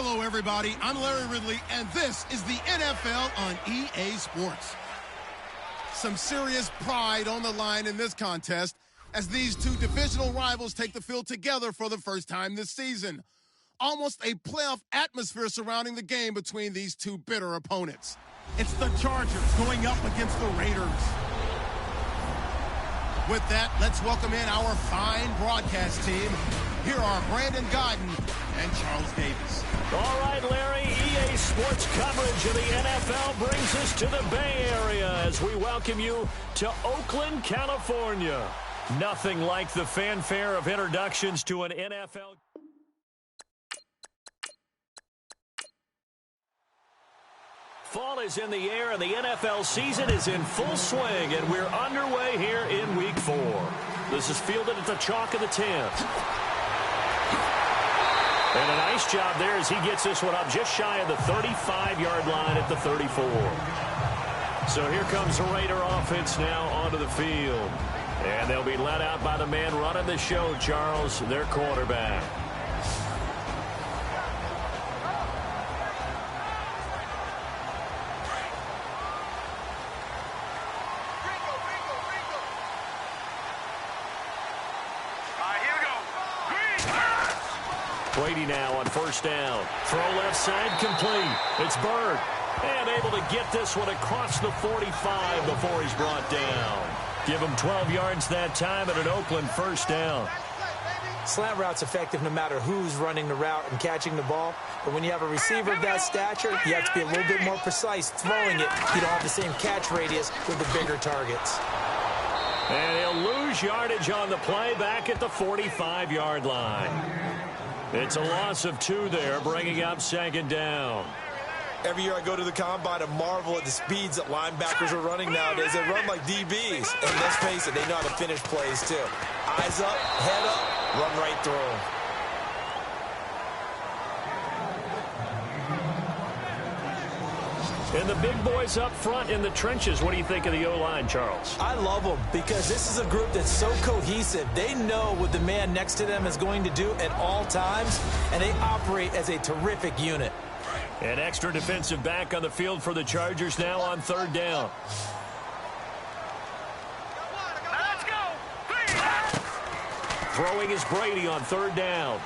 Hello, everybody. I'm Larry Ridley, and this is the NFL on EA Sports. Some serious pride on the line in this contest as these two divisional rivals take the field together for the first time this season. Almost a playoff atmosphere surrounding the game between these two bitter opponents. It's the Chargers going up against the Raiders. With that, let's welcome in our fine broadcast team. Here are Brandon Godden and Charles Davis. All right, Larry, EA Sports coverage of the NFL brings us to the Bay Area as we welcome you to Oakland, California. Nothing like the fanfare of introductions to an NFL. Fall is in the air and the NFL season is in full swing, and we're underway here in Week 4. This is fielded at the chalk of the 10th. And a nice job there as he gets this one up just shy of the 35-yard line at the 34. So here comes the Raider offense now onto the field. And they'll be led out by the man running the show, Charles, their quarterback. Brady now on first down. Throw left side complete. It's Bird. And able to get this one across the 45 before he's brought down. Give him 12 yards that time and an Oakland first down. Slant route's effective no matter who's running the route and catching the ball. But when you have a receiver of that stature, you have to be a little bit more precise throwing it. You don't have the same catch radius with the bigger targets. And he'll lose yardage on the play back at the 45-yard line. It's a loss of 2 there, bringing up second down. Every year I go to the combine and marvel at the speeds that linebackers are running nowadays. They run like DBs. And let's face it, they know how to finish plays too. Eyes up, head up, run right through them. And the big boys up front in the trenches. What do you think of the O-line, Charles? I love them because this is a group that's so cohesive. They know what the man next to them is going to do at all times, and they operate as a terrific unit. An extra defensive back on the field for the Chargers now on third down. Let's go. Throwing is Brady on third down.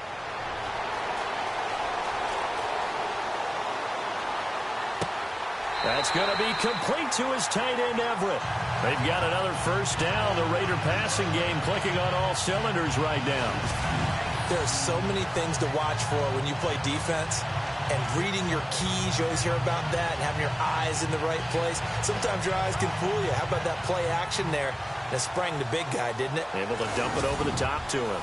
That's going to be complete to his tight end, Everett. They've got another first down. The Raider passing game clicking on all cylinders right now. There are so many things to watch for when you play defense. And reading your keys, you always hear about that, and having your eyes in the right place. Sometimes your eyes can fool you. How about that play action there? That sprang the big guy, didn't it? Able to dump it over the top to him.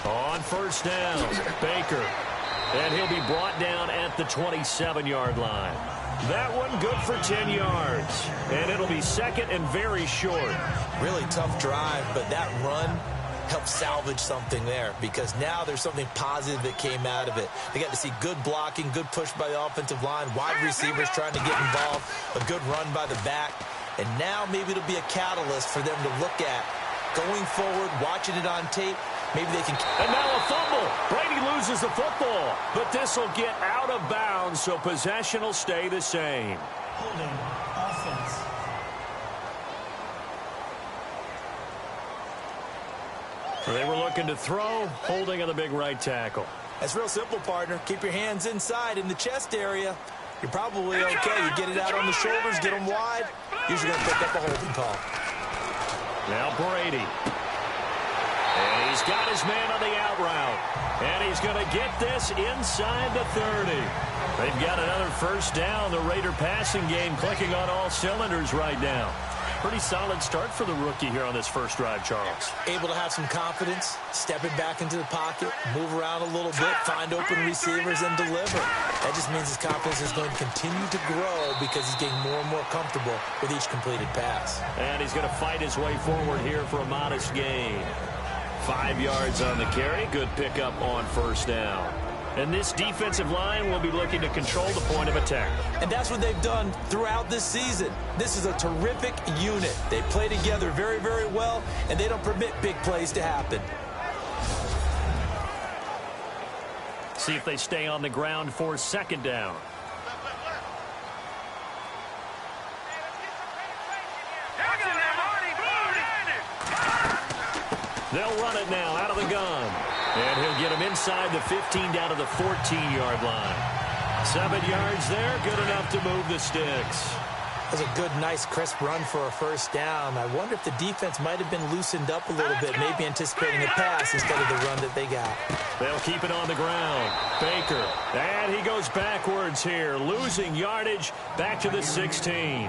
On first down, Baker. And he'll be brought down at the 27-yard line. That one good for 10 yards. And it'll be second and very short. Really tough drive, but that run helped salvage something there because now there's something positive that came out of it. They got to see good blocking, good push by the offensive line, wide receivers trying to get involved, a good run by the back. And now maybe it'll be a catalyst for them to look at going forward, watching it on tape. Maybe they can. And now a fumble. Brady loses the football. But this will get out of bounds, so possession will stay the same. Holding offense. So they were looking to throw, holding on the big right tackle. That's real simple, partner. Keep your hands inside in the chest area. You're probably okay. You get it out on the shoulders, get them wide. Usually going to pick up a holding call. Now Brady. And he's got his man on the out route. And he's going to get this inside the 30. They've got another first down. The Raider passing game clicking on all cylinders right now. Pretty solid start for the rookie here on this first drive, Charles. Able to have some confidence, stepping back into the pocket, move around a little bit, find open receivers, and deliver. That just means his confidence is going to continue to grow because he's getting more and more comfortable with each completed pass. And he's going to fight his way forward here for a modest gain. 5 yards on the carry. Good pickup on first down. And this defensive line will be looking to control the point of attack. And that's what they've done throughout this season. This is a terrific unit. They play together very, very well, and they don't permit big plays to happen. See if they stay on the ground for second down. They'll run it now out of the gun. And he'll get him inside the 15 down to the 14-yard line. 7 yards there, good enough to move the sticks. That was a good, nice, crisp run for a first down. I wonder if the defense might have been loosened up a little bit, maybe anticipating a pass instead of the run that they got. They'll keep it on the ground. Baker, and he goes backwards here, losing yardage back to the 16.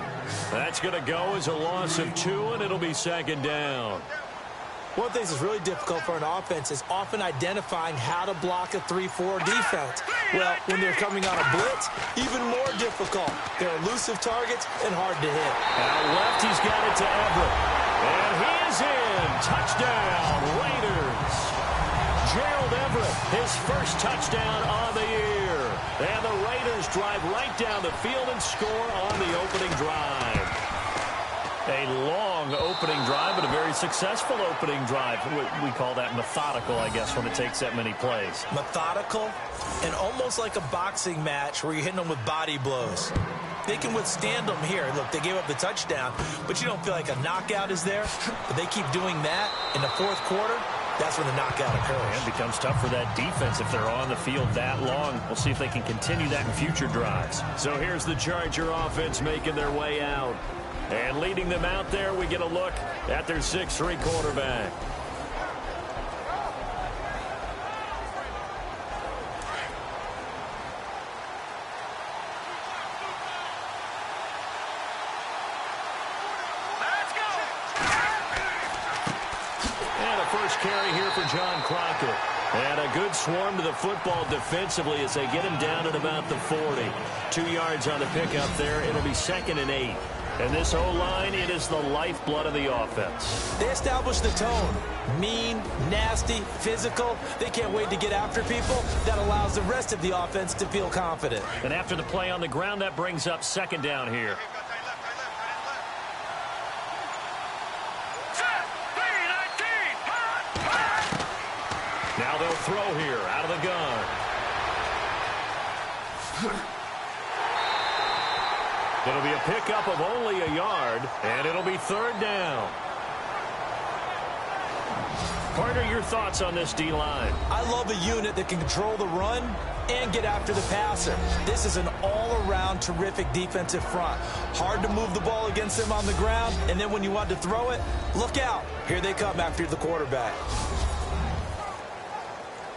That's going to go as a loss of 2, and it'll be second down. One of the things that's really difficult for an offense is often identifying how to block a 3-4 defense. Well, when they're coming on a blitz, even more difficult. They're elusive targets and hard to hit. Out left, he's got it to Everett. And he is in. Touchdown, Raiders. Gerald Everett, his first touchdown on the year. And the Raiders drive right down the field and score on the opening drive. A long opening drive, but a very successful opening drive. We call that methodical, I guess, when it takes that many plays. Methodical and almost like a boxing match where you're hitting them with body blows. They can withstand them here. Look, they gave up the touchdown, but you don't feel like a knockout is there. But they keep doing that in the fourth quarter. That's when the knockout occurs. And it becomes tough for that defense if they're on the field that long. We'll see if they can continue that in future drives. So here's the Charger offense making their way out. And leading them out there, we get a look at their 6'3" quarterback. And a first carry here for John Crockett. And a good swarm to the football defensively as they get him down at about the 40. 2 yards on the pickup there. It'll be 2nd and 8. And this O-line, it is the lifeblood of the offense. They establish the tone. Mean, nasty, physical. They can't wait to get after people. That allows the rest of the offense to feel confident. And after the play on the ground, that brings up second down here. Now they'll throw here out of the gun. It'll be a pickup of only a yard, and it'll be 3rd down. Partner, your thoughts on this D-line? I love a unit that can control the run and get after the passer. This is an all-around terrific defensive front. Hard to move the ball against them on the ground, and then when you want to throw it, look out. Here they come after the quarterback.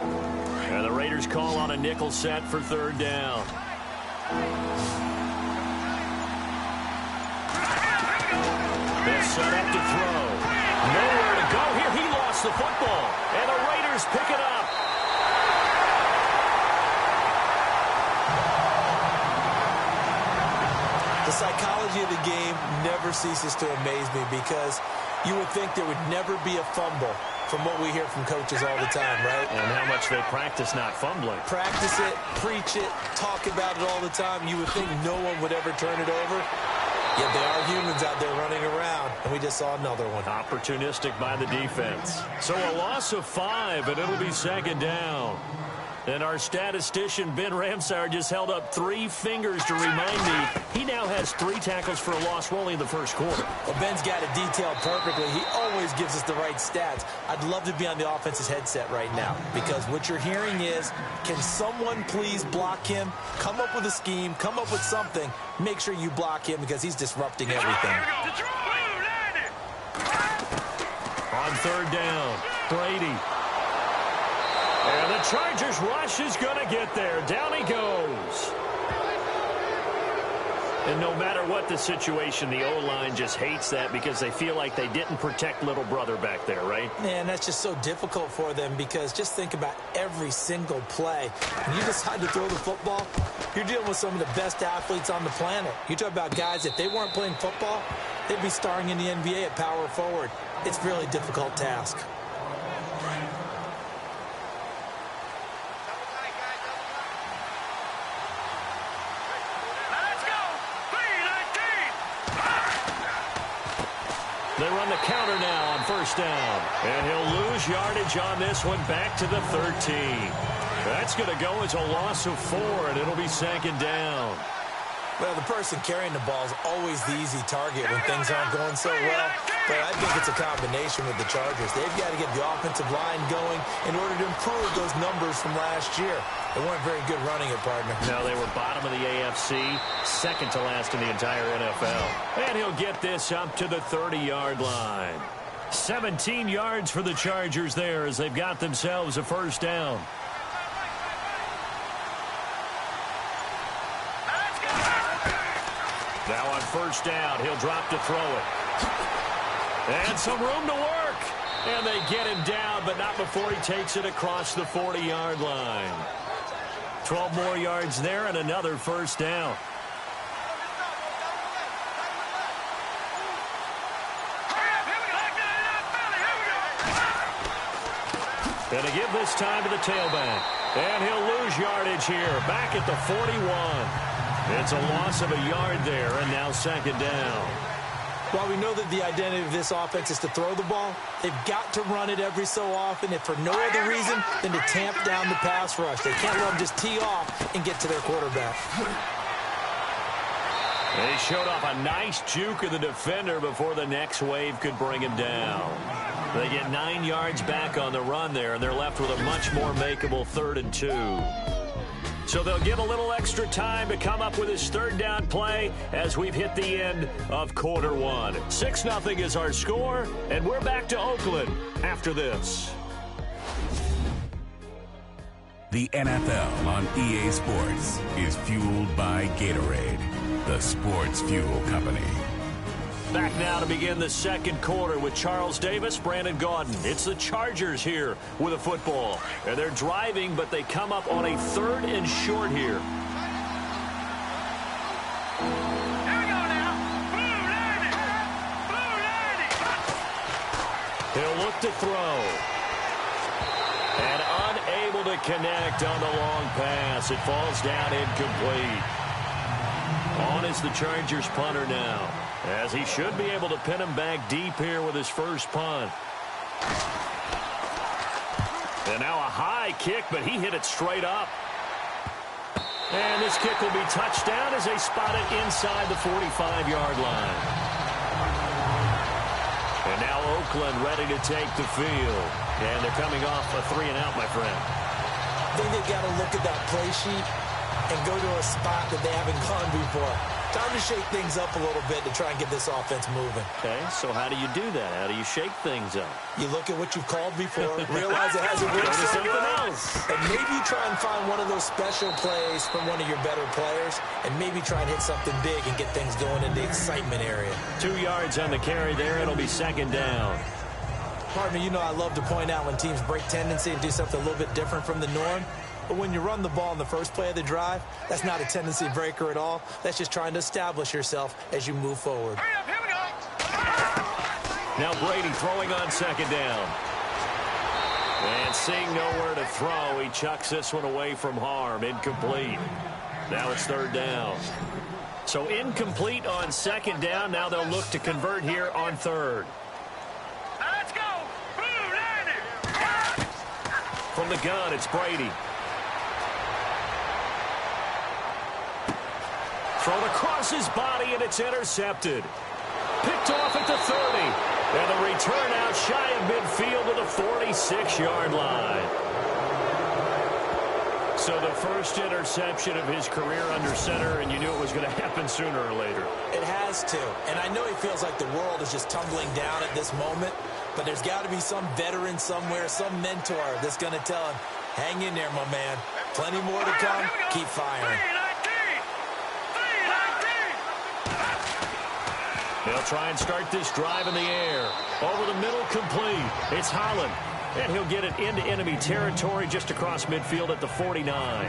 And the Raiders call on a nickel set for 3rd down. They'll set up to throw. Nowhere to go here. He lost the football. And the Raiders pick it up. The psychology of the game never ceases to amaze me because you would think there would never be a fumble from what we hear from coaches all the time, right? And how much they practice not fumbling. Practice it, preach it, talk about it all the time. You would think no one would ever turn it over. Yet there are humans out there running around, and we just saw another one. Opportunistic by the defense. So a loss of 5, and it'll be 2nd down. And our statistician, Ben Ramsauer, just held up 3 fingers to remind me he now has 3 tackles for a loss only in the first quarter. Well, Ben's got it detailed perfectly. He always gives us the right stats. I'd love to be on the offense's headset right now because what you're hearing is, can someone please block him? Come up with a scheme. Come up with something. Make sure you block him because he's disrupting everything. On 3rd down, Brady. And the Chargers rush is going to get there. Down he goes. And no matter what the situation, the O-line just hates that because they feel like they didn't protect little brother back there, right? Man, that's just so difficult for them because just think about every single play. When you decide to throw the football, you're dealing with some of the best athletes on the planet. You talk about guys, if they weren't playing football, they'd be starring in the NBA at power forward. It's a really difficult task. They run the counter now on first down. And he'll lose yardage on this one back to the 13. That's going to go as a loss of 4, and it'll be second down. Well, the person carrying the ball is always the easy target when things aren't going so well. But I think it's a combination with the Chargers. They've got to get the offensive line going in order to improve those numbers from last year. They weren't very good running it, partner. No, they were bottom of the AFC, second to last in the entire NFL. And he'll get this up to the 30-yard line. 17 yards for the Chargers there as they've got themselves a first down. Now on first down, he'll drop to throw it. And some room to work. And they get him down, but not before he takes it across the 40-yard line. 12 more yards there and another first down. Going to give this time to the tailback. And he'll lose yardage here, back at the 41. It's a loss of a yard there, and now second down. While we know that the identity of this offense is to throw the ball, they've got to run it every so often, if for no other reason than to tamp down the pass rush. They can't let them just tee off and get to their quarterback. They showed off a nice juke of the defender before the next wave could bring him down. They get 9 yards back on the run there, and they're left with a much more makeable 3rd and 2. So they'll give a little extra time to come up with his third down play as we've hit the end of quarter 1. 6-0 is our score, and we're back to Oakland after this. The NFL on EA Sports is fueled by Gatorade, the sports fuel company. Back now to begin the second quarter with Charles Davis, Brandon Gaudin. It's the Chargers here with a football. And they're driving, but they come up on a 3rd and short here. Here we go now. Blue 90. Blue 90. He'll look to throw. And unable to connect on the long pass. It falls down incomplete. On is the Chargers punter now, as he should be able to pin him back deep here with his first punt. And now a high kick, but he hit it straight up. And this kick will be touched down as they spot it inside the 45-yard line. And now Oakland ready to take the field. And they're coming off a 3-and-out, my friend. I think they've got to look at that play sheet and go to a spot that they haven't gone before. Time to shake things up a little bit to try and get this offense moving. Okay, so how do you do that? How do you shake things up? You look at what you've called before, realize it hasn't worked Go to something somewhere else. and maybe you try and find one of those special plays from one of your better players, and maybe try and hit something big and get things going in the excitement area. 2 yards on the carry there. It'll be second down. Partner, you know I love to point out when teams break tendency and do something a little bit different from the norm. But when you run the ball in the first play of the drive, that's not a tendency breaker at all. That's just trying to establish yourself as you move forward. Hurry up, here we go. Now Brady throwing on second down. And seeing nowhere to throw, he chucks this one away from harm. Incomplete. Now it's third down. So incomplete on second down. Now they'll look to convert here on third. Now let's go. Blue 90. From the gun, it's Brady. Thrown across his body, and it's intercepted. Picked off at the 30. And the return out shy of midfield to the 46-yard line. So the first interception of his career under center, and you knew it was going to happen sooner or later. It has to. And I know he feels like the world is just tumbling down at this moment, but there's got to be some veteran somewhere, some mentor that's going to tell him, hang in there, my man. Plenty more to come. Keep firing. They'll try and start this drive in the air. Over the middle, complete. It's Holland. And he'll get it into enemy territory just across midfield at the 49.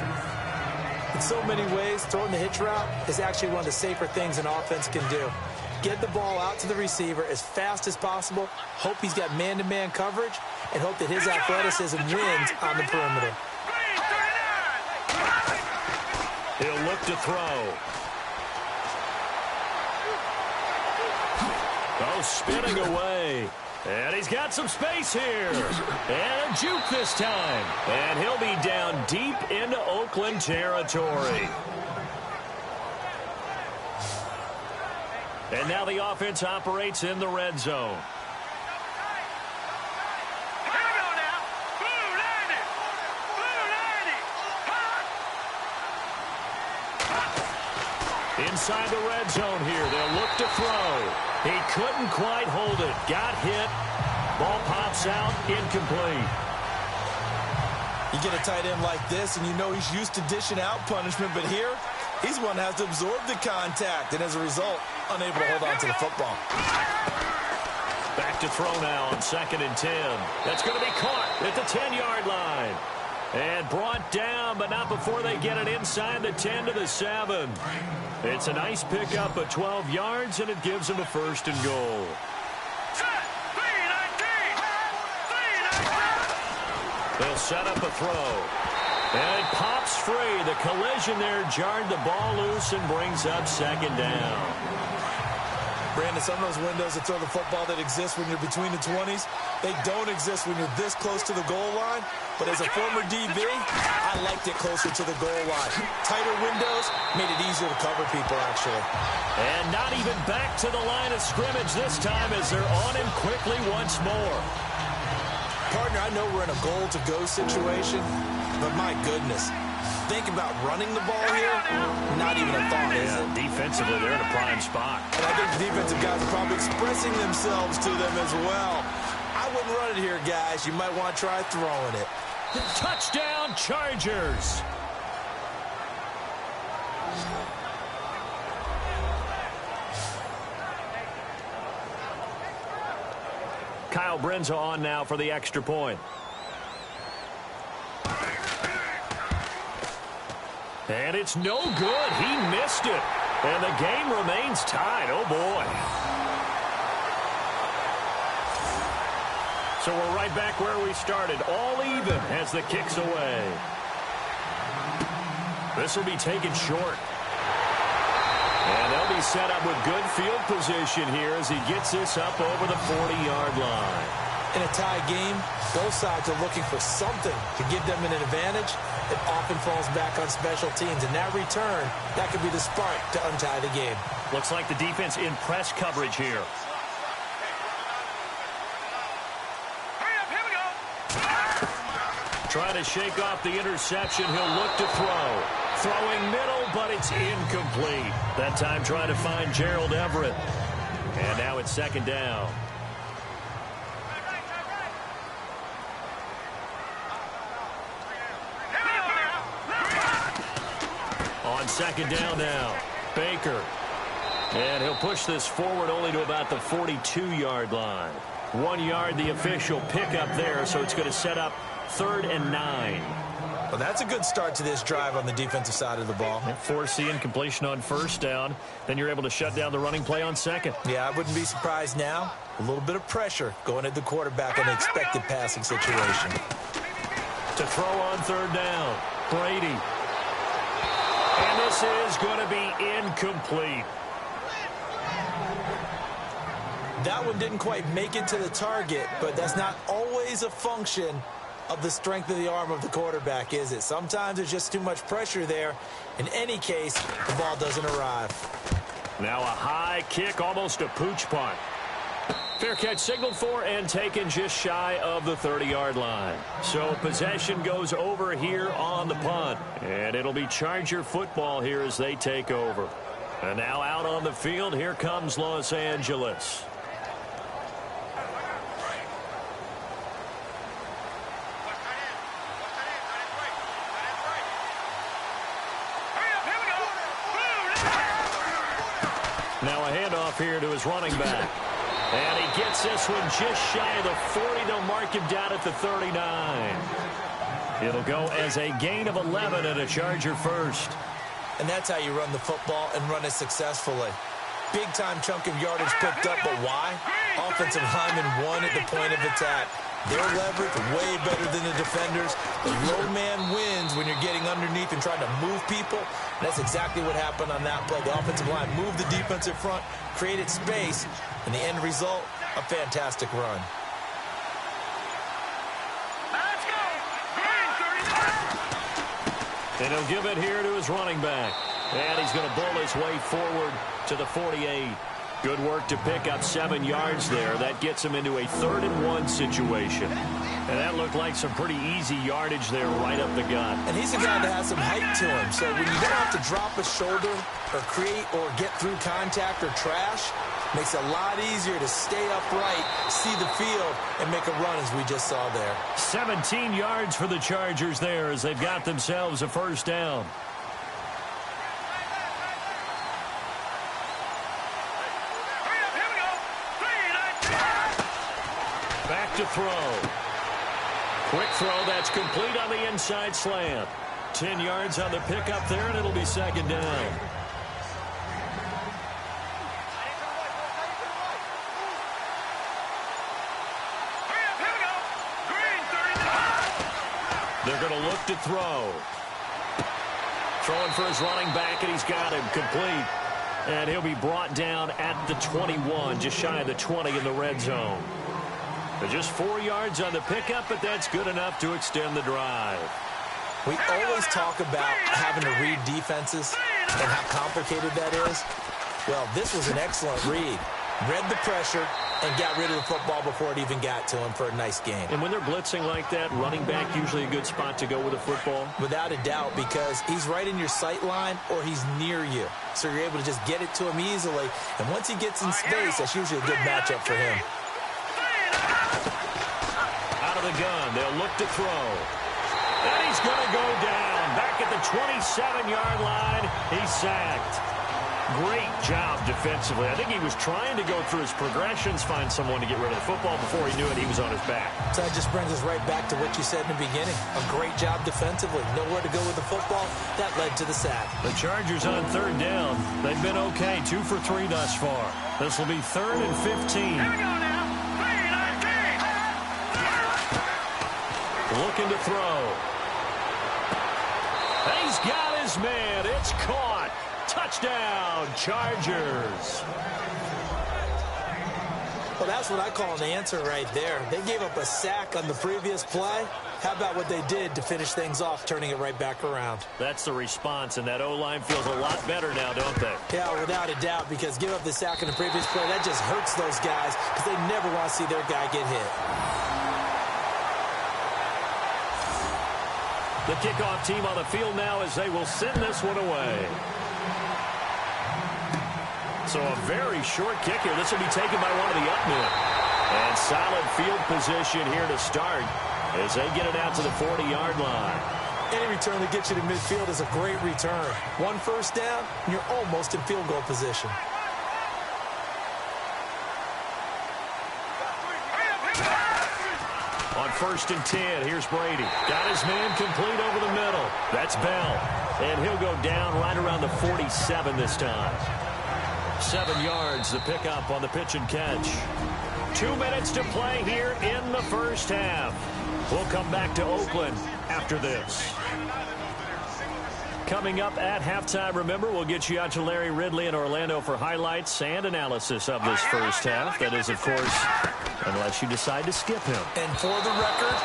In so many ways, throwing the hitch route is actually one of the safer things an offense can do. Get the ball out to the receiver as fast as possible, hope he's got man-to-man coverage, and hope that his athleticism wins on the perimeter. He'll look to throw. Oh, goes spinning away. And he's got some space here. And a juke this time. And he'll be down deep into Oakland territory. And now the offense operates in the red zone. Inside the red zone here, they'll look to throw. He couldn't quite hold it. Got hit. Ball pops out, incomplete. You get a tight end like this, and you know he's used to dishing out punishment, but here, he's one that has to absorb the contact, and as a result, unable to hold on to the football. Back to throw now on 2nd and 10. That's going to be caught at the 10-yard line. And brought down, but not before they get it inside the 10 to the 7. It's a nice pickup of 12 yards, and it gives them a 1st and goal. They'll set up a throw. And it pops free. The collision there jarred the ball loose and brings up 2nd down. Brandon, some of those windows to throw the football that exist when you're between the 20s, they don't exist when you're this close to the goal line. But as a former DB, I liked it closer to the goal line. Tighter windows made it easier to cover people, actually. And not even back to the line of scrimmage this time as they're on him quickly once more. Partner, I know we're in a goal-to-go situation, but my goodness. Think about running the ball here, not even a thought, is it? Defensively, they're in a prime spot. And I think the defensive guys are probably expressing themselves to them as well. I wouldn't run it here, guys. You might want to try throwing it. Touchdown, Chargers. Kyle Brenza on now for the extra point. And it's no good. He missed it. And the game remains tied. Oh, boy. So we're right back where we started. All even as the kick's away. This will be taken short. And they'll be set up with good field position here as he gets this up over the 40-yard line. In a tie game, both sides are looking for something to give them an advantage. It often falls back on special teams. And that return, that could be the spark to untie the game. Looks like the defense in press coverage here. Trying to shake off the interception. He'll look to throw. Throwing middle, but it's incomplete. That time trying to find Gerald Everett. And now it's 2nd down. On 2nd down now, Baker. And he'll push this forward only to about the 42-yard line. 1 yard, the official pickup there, so it's going to set up 3rd and 9. Well, that's a good start to this drive on the defensive side of the ball. Force the incompletion on 1st down. Then you're able to shut down the running play on 2nd. Yeah, I wouldn't be surprised now. A little bit of pressure going at the quarterback in an expected passing situation. To throw on 3rd down, Brady. And this is going to be incomplete. That one didn't quite make it to the target, but that's not always a function of the strength of the arm of the quarterback, is it? Sometimes there's just too much pressure there. In any case, the ball doesn't arrive. Now a high kick, almost a pooch punt. Fair catch signaled for and taken just shy of the 30-yard line. So possession goes over here on the punt. And it'll be Charger football here as they take over. And now out on the field, here comes Los Angeles. Now a handoff here to his running back. And he gets this one just shy of the 40. They'll mark him down at the 39. It'll go as a gain of 11 and a Charger 1st. And that's how you run the football and run it successfully. Big-time chunk of yardage picked up, but why? Offensive lineman won at the point of attack. Their leverage way better than the defenders. The low man wins when you're getting underneath and trying to move people. And that's exactly what happened on that play. The offensive line moved the defensive front, created space, and the end result, a fantastic run. Let's go. Green 39. And he'll give it here to his running back. And he's going to bull his way forward to the 48. Good work to pick up 7 yards there. That gets him into a 3rd and 1 situation. And that looked like some pretty easy yardage there right up the gut. And he's a guy that has some height to him. So when you don't have to drop a shoulder or create or get through contact or trash, makes it a lot easier to stay upright, see the field, and make a run as we just saw there. 17 yards for the Chargers there as they've got themselves a first down. Back to throw. Quick throw that's complete on the inside slant. 10 yards on the pickup there, and it'll be 2nd down. They're going to look to throw. Throwing for his running back, and he's got him complete. And he'll be brought down at the 21, just shy of the 20 in the red zone. But just 4 yards on the pickup, but that's good enough to extend the drive. We always talk about having to read defenses and how complicated that is. Well, this was an excellent read. Read the pressure and got rid of the football before it even got to him for a nice game. And when they're blitzing like that, running back usually a good spot to go with a football? Without a doubt, because he's right in your sight line or he's near you. So you're able to just get it to him easily. And once he gets in space, that's usually a good matchup for him. Out of the gun, they'll look to throw. And he's going to go down. Back at the 27-yard line, he's sacked. Great job defensively. I think he was trying to go through his progressions, find someone to get rid of the football. Before he knew it, he was on his back. So that just brings us right back to what you said in the beginning. A great job defensively. Nowhere to go with the football. That led to the sack. The Chargers on 3rd down. They've been okay. 2 for 3 thus far. This will be 3rd and 15. Here we go now. Looking to throw. He's got his man. It's caught. Touchdown, Chargers. Well, that's what I call an answer right there. They gave up a sack on the previous play. How about what they did to finish things off, turning it right back around? That's the response, and that O-line feels a lot better now, don't they? Yeah, without a doubt, because give up the sack on the previous play, that just hurts those guys because they never want to see their guy get hit. The kickoff team on the field now as they will send this one away. So a very short kick here. This will be taken by one of the up men. And solid field position here to start as they get it out to the 40-yard line. Any return that gets you to midfield is a great return. 1 first down, and you're almost in field goal position. On 1st and 10, here's Brady. Got his man complete over the middle. That's Bell. And he'll go down right around the 47 this time. 7 yards to pick up on the pitch and catch. 2 minutes to play here in the first half. We'll come back to Oakland after this. Coming up at halftime, remember, we'll get you out to Larry Ridley in Orlando for highlights and analysis of this first half. That is, of course, unless you decide to skip him. And for the record,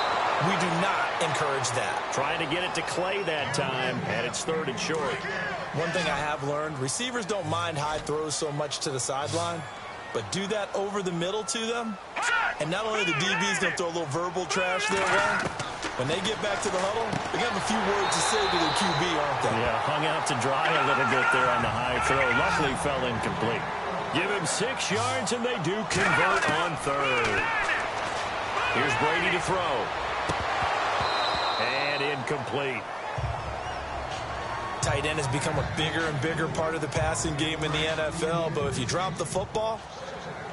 we do not encourage that. Trying to get it to Clay that time, and it's 3rd and short. One thing I have learned, receivers don't mind high throws so much to the sideline, but do that over the middle to them, and not only the DB's going to throw a little verbal trash their way, when they get back to the huddle, they got a few words to say to their QB, aren't they? Yeah, hung out to dry a little bit there on the high throw. Luckily fell incomplete. Give him 6 yards, and they do convert on 3rd. Here's Brady to throw. And incomplete. Tight end has become a bigger and bigger part of the passing game in the NFL, but if you drop the football,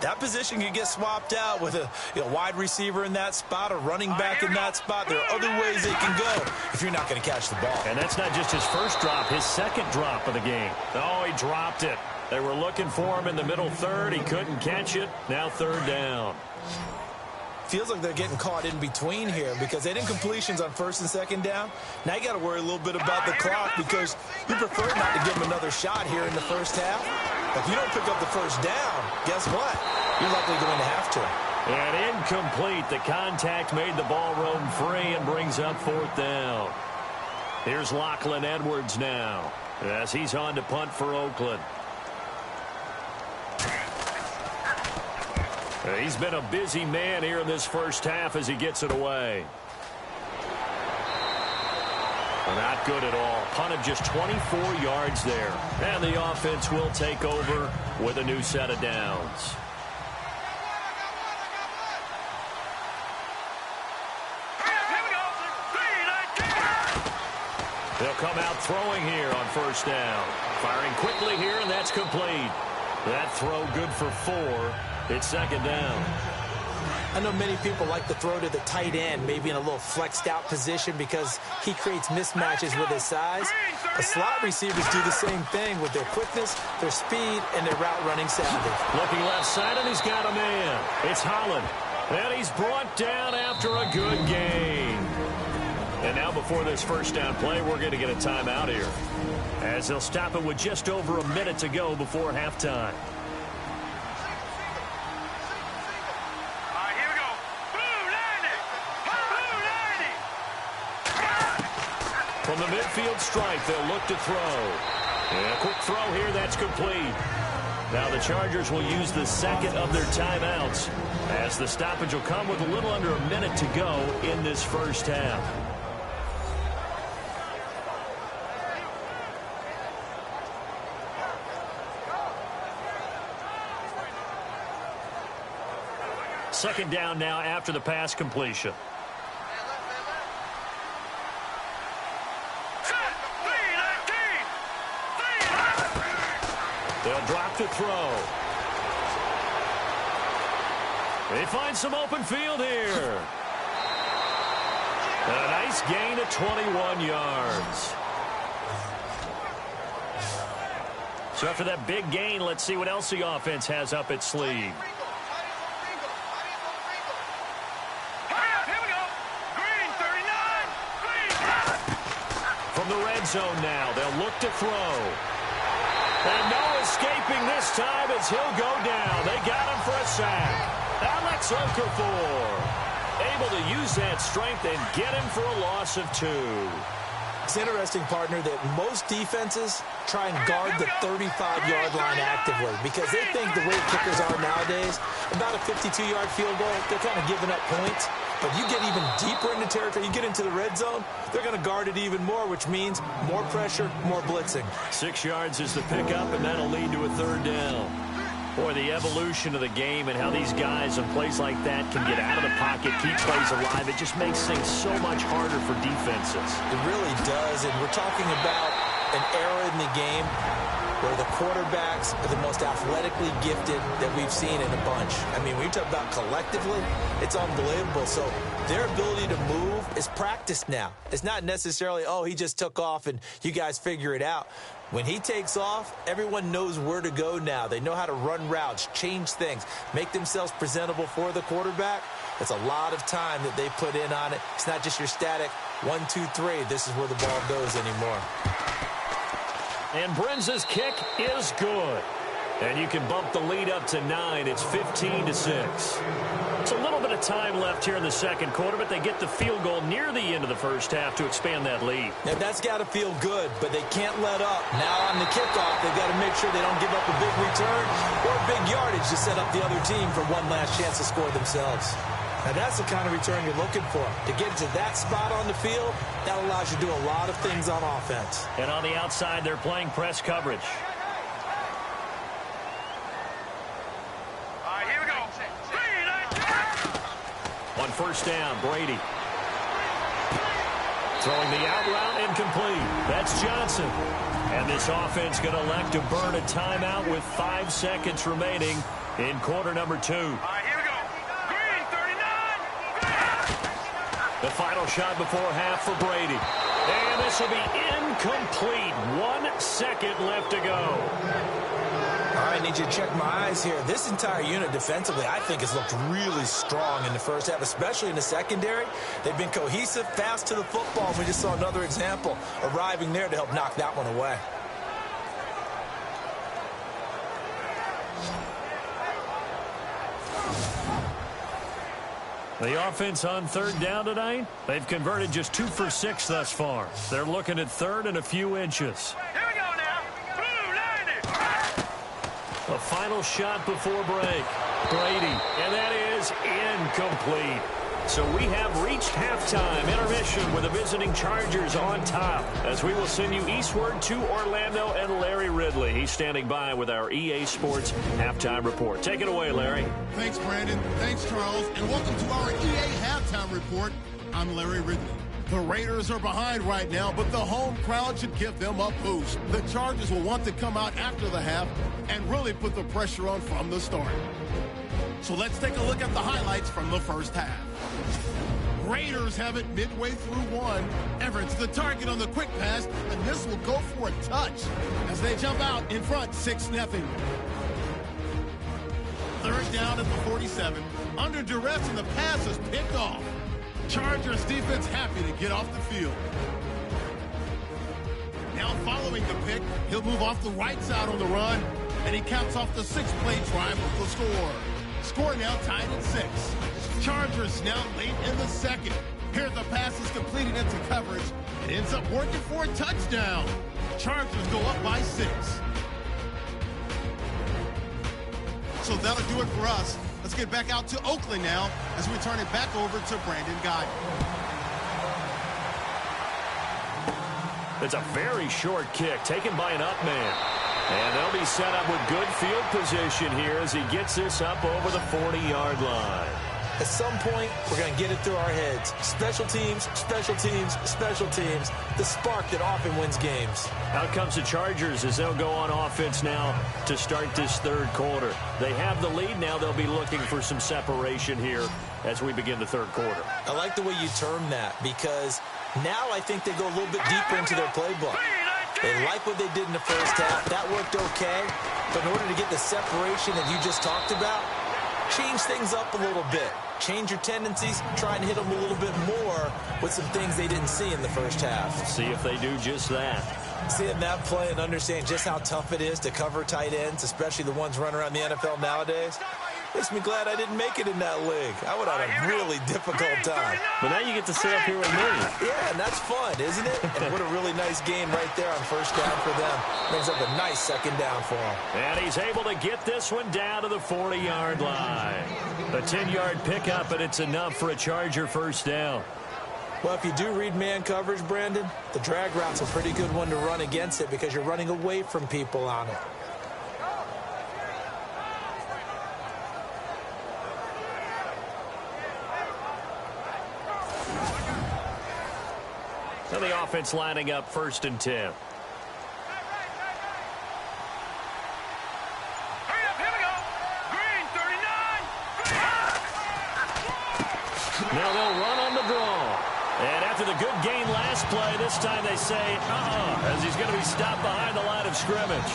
that position can get swapped out with a wide receiver in that spot, a running back in that spot. There are other ways they can go if you're not going to catch the ball. And that's not just his first drop, his second drop of the game. Oh, he dropped it. They were looking for him in the middle 3rd. He couldn't catch it. Now 3rd down. feels like they're getting caught in between here because they didn't completions on first and second down. Now you got to worry a little bit about the clock because you prefer not to give them another shot here in the first half. If you don't pick up the first down, guess what? You're likely going to have to. And incomplete. The contact made the ball roam free and brings up fourth down. Here's Lachlan Edwards now as he's on to punt for Oakland. He's been a busy man here in this first half as he gets it away. Not good at all. Punt of just 24 yards there. And the offense will take over with a new set of downs. They'll come out throwing here on first down. Firing quickly here, and that's complete. That throw good for 4. It's second down. I know many people like to throw to the tight end, maybe in a little flexed out position because he creates mismatches with his size. The slot receivers do the same thing with their quickness, their speed, and their route running savvy. Looking left side, and he's got a man. It's Holland. And he's brought down after a good gain. And now before this first down play, we're going to get a timeout here, as they'll stop it with just over a minute to go before halftime. From the midfield stripe, they'll look to throw. And a quick throw here, that's complete. Now the Chargers will use the second of their timeouts, as the stoppage will come with a little under a minute to go in this first half. Second down now after the pass completion. They'll drop to throw. They find some open field here. A nice gain of 21 yards. So after that big gain, let's see what else the offense has up its sleeve. From the red zone now, they'll look to throw. And no escaping this time as he'll go down. They got him for a sack. Alex Okafor able to use that strength and get him for a loss of 2. It's interesting, partner, that most defenses try and guard the 35-yard line actively because they think the way kickers are nowadays, about a 52-yard field goal, they're kind of giving up points. But you get even deeper into territory, you get into the red zone, they're going to guard it even more, which means more pressure, more blitzing. 6 yards is the pickup, and that'll lead to a third down. Boy, the evolution of the game and how these guys in plays like that can get out of the pocket, keep plays alive, it just makes things so much harder for defenses. It really does, and we're talking about an era in the game where the quarterbacks are the most athletically gifted that we've seen in a bunch. I mean, when you talk about collectively, it's unbelievable. So their ability to move is practiced now. It's not necessarily, oh, he just took off and you guys figure it out. When he takes off, everyone knows where to go now. They know how to run routes, change things, make themselves presentable for the quarterback. It's a lot of time that they put in on it. It's not just your static 1, 2, 3. This is where the ball goes anymore. And Brenza's kick is good. And you can bump the lead up to 9. It's 15-6. It's a little bit of time left here in the second quarter, but they get the field goal near the end of the first half to expand that lead. Now, that's got to feel good, but they can't let up. Now on the kickoff, they've got to make sure they don't give up a big return or big yardage to set up the other team for one last chance to score themselves. Now, that's the kind of return you're looking for. To get to that spot on the field, that allows you to do a lot of things on offense. And on the outside, they're playing press coverage. All right, here we go. On first down, Brady. Throwing the out route incomplete. That's Johnson. And this offense going to elect to burn a timeout with 5 seconds remaining in quarter number 2. All right, here we go. Green, 39. The final shot before half for Brady. And this will be incomplete. 1 second left to go. All right, might need you to check my eyes here. This entire unit defensively, I think, has looked really strong in the first half, especially in the secondary. They've been cohesive, fast to the football. We just saw another example arriving there to help knock that one away. The offense on third down tonight, they've converted just 2 for 6 thus far. They're looking at third and a few inches. Here we go now. Blue line it. A final shot before break. Brady, and that is incomplete. So we have reached halftime intermission with the visiting Chargers on top, as we will send you eastward to Orlando and Larry Ridley. He's standing by with our EA Sports halftime report. Take it away, Larry. Thanks, Brandon. Thanks, Charles. And welcome to our EA halftime report. I'm Larry Ridley. The Raiders are behind right now, but the home crowd should give them a boost. The Chargers will want to come out after the half and really put the pressure on from the start. So let's take a look at the highlights from the first half. Raiders have it midway through one. Everett's the target on the quick pass, and this will go for a touch as they jump out in front 6-0. Third down at the 47. Under duress, and the pass is picked off. Chargers defense happy to get off the field. Now following the pick, he'll move off the right side on the run, and he caps off the 6-play drive with the score. Score now tied at 6. Chargers now late in the second. Here the pass is completed into coverage. It ends up working for a touchdown. Chargers go up by 6. So that'll do it for us. Let's get back out to Oakland now as we turn it back over to Brandon Guy. It's a very short kick taken by an up man. And they'll be set up with good field position here as he gets this up over the 40-yard line. At some point, we're going to get it through our heads. Special teams, special teams, special teams. The spark that often wins games. Out comes the Chargers as they'll go on offense now to start this third quarter. They have the lead now. They'll be looking for some separation here as we begin the third quarter. I like the way you term that because now I think they go a little bit deeper into their playbook. They like what they did in the first half. That worked okay. But in order to get the separation that you just talked about, change things up a little bit. Change your tendencies. Try and hit them a little bit more with some things they didn't see in the first half. See if they do just that. Seeing that play and understand just how tough it is to cover tight ends, especially the ones running around the NFL nowadays, makes me glad I didn't make it in that league. I would have had a really difficult time. But now you get to sit up here with me. Yeah, and that's fun, isn't it? And what a really nice game right there on first down for them. Brings up a nice second down for him. And he's able to get this one down to the 40-yard line. A 10-yard pickup, and it's enough for a Charger first down. Well, if you do read man coverage, Brandon, the drag route's a pretty good one to run against it because you're running away from people on it. So the offense lining up 1st and 10. Hurry up, here we go. Green, 39. Now they'll run on the draw. And after the good gain last play, this time they say, as he's going to be stopped behind the line of scrimmage.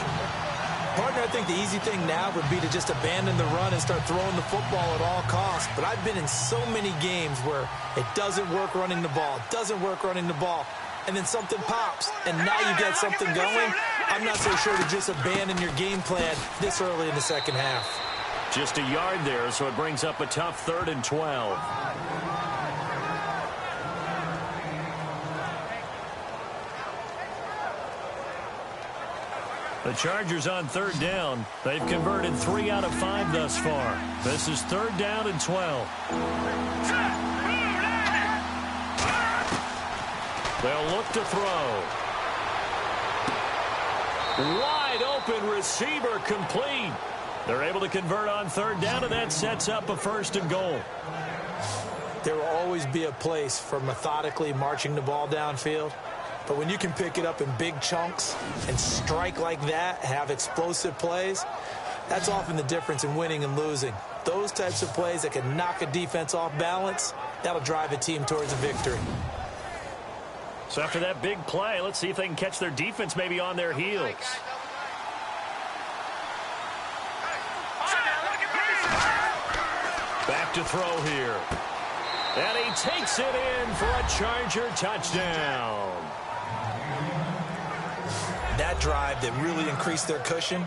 Partner, I think the easy thing now would be to just abandon the run and start throwing the football at all costs. But I've been in so many games where it doesn't work running the ball, and then something pops, and now you get something going. I'm not so sure to just abandon your game plan this early in the second half. Just a yard there, so it brings up a tough 3rd and 12. The Chargers on 3rd down. They've converted 3 out of 5 thus far. This is 3rd down and 12. They'll look to throw. Wide open receiver complete. They're able to convert on 3rd down, and that sets up a 1st and goal. There will always be a place for methodically marching the ball downfield. But when you can pick it up in big chunks and strike like that, have explosive plays, that's often the difference in winning and losing. Those types of plays that can knock a defense off balance, that'll drive a team towards a victory. So after that big play, let's see if they can catch their defense maybe on their heels. look to throw here. And he takes it in for a Charger touchdown. That drive that really increased their cushion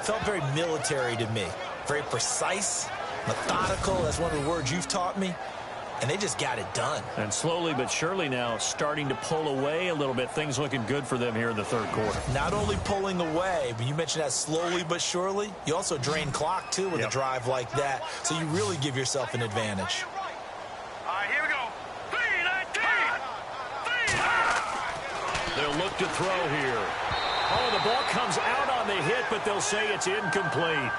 felt very military to me. Very precise, methodical. That's one of the words you've taught me. And they just got it done. And slowly but surely now starting to pull away a little bit. Things looking good for them here in the third quarter. Not only pulling away, but you mentioned that slowly but surely. You also drain clock, too, with a drive like that. So you really give yourself an advantage. All right, here we go. 3-19. They'll look to throw here. Oh, the ball comes out on the hit, but they'll say it's incomplete.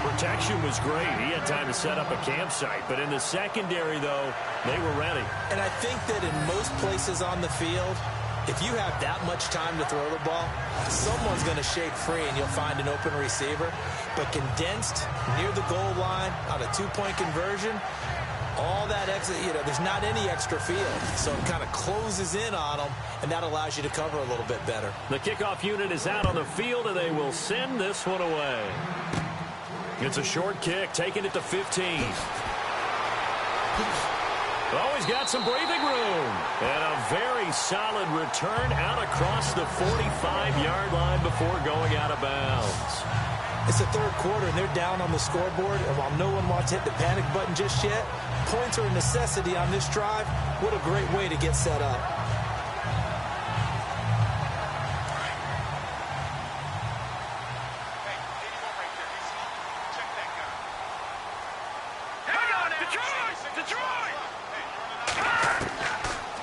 Protection was great. He had time to set up a campsite. But in the secondary, though, they were ready. And I think that in most places on the field, if you have that much time to throw the ball, someone's going to shake free and you'll find an open receiver. But condensed near the goal line on a two-point conversion, all that exit, there's not any extra field. So it kind of closes in on them, and that allows you to cover a little bit better. The kickoff unit is out on the field, and they will send this one away. It's a short kick, taking it to 15. Oh, he's got some breathing room. And a very solid return out across the 45-yard line before going out of bounds. It's the third quarter, and they're down on the scoreboard. And while no one wants to hit the panic button just yet, points are a necessity on this drive. What a great way to get set up.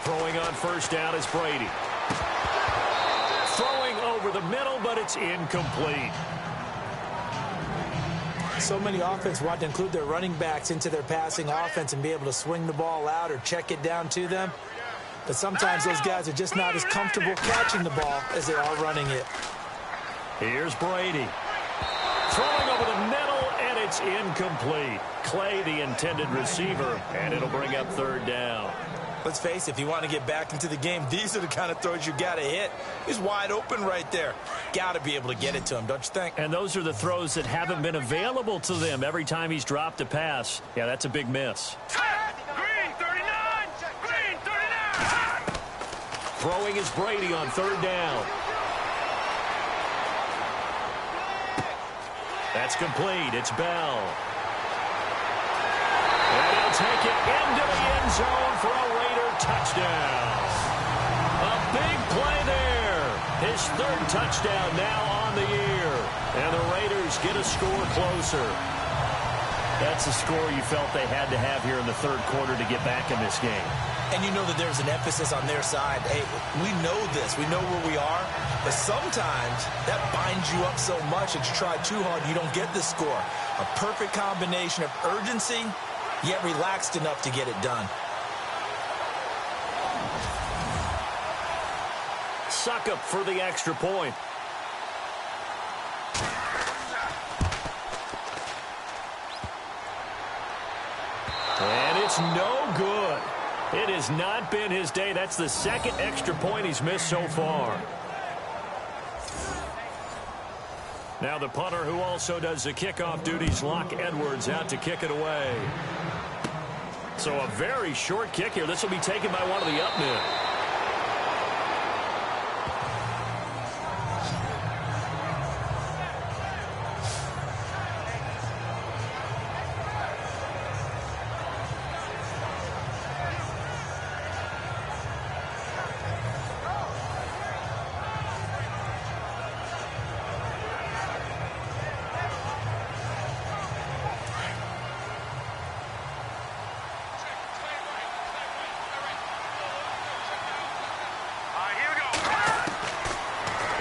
Throwing on first down is Brady. Throwing over the middle, but it's incomplete. So many offenses want to include their running backs into their passing offense and be able to swing the ball out or check it down to them. But sometimes those guys are just not as comfortable catching the ball as they are running it. Here's Brady. Throwing over the middle, and it's incomplete. Clay, the intended receiver, and it'll bring up third down. Let's face it, if you want to get back into the game, these are the kind of throws you got to hit. He's wide open right there. Got to be able to get it to him, don't you think? And those are the throws that haven't been available to them every time he's dropped a pass. Yeah, that's a big miss. Green 39. Green 39. Throwing is Brady on third down. That's complete. It's Bell. And he'll take it into the end zone for a Raider touchdown. A big play there. His third touchdown now on the year. And the Raiders get a score closer. That's the score you felt they had to have here in the third quarter to get back in this game. And you know that there's an emphasis on their side. Hey, we know this. We know where we are. But sometimes that binds you up so much that you try too hard, you don't get the score. A perfect combination of urgency, yet relaxed enough to get it done. Suck up for the extra point. And it's no good. It has not been his day. That's the second extra point he's missed so far. Now the punter, who also does the kickoff duties, Locke Edwards, out to kick it away. So a very short kick here. This will be taken by one of the up men.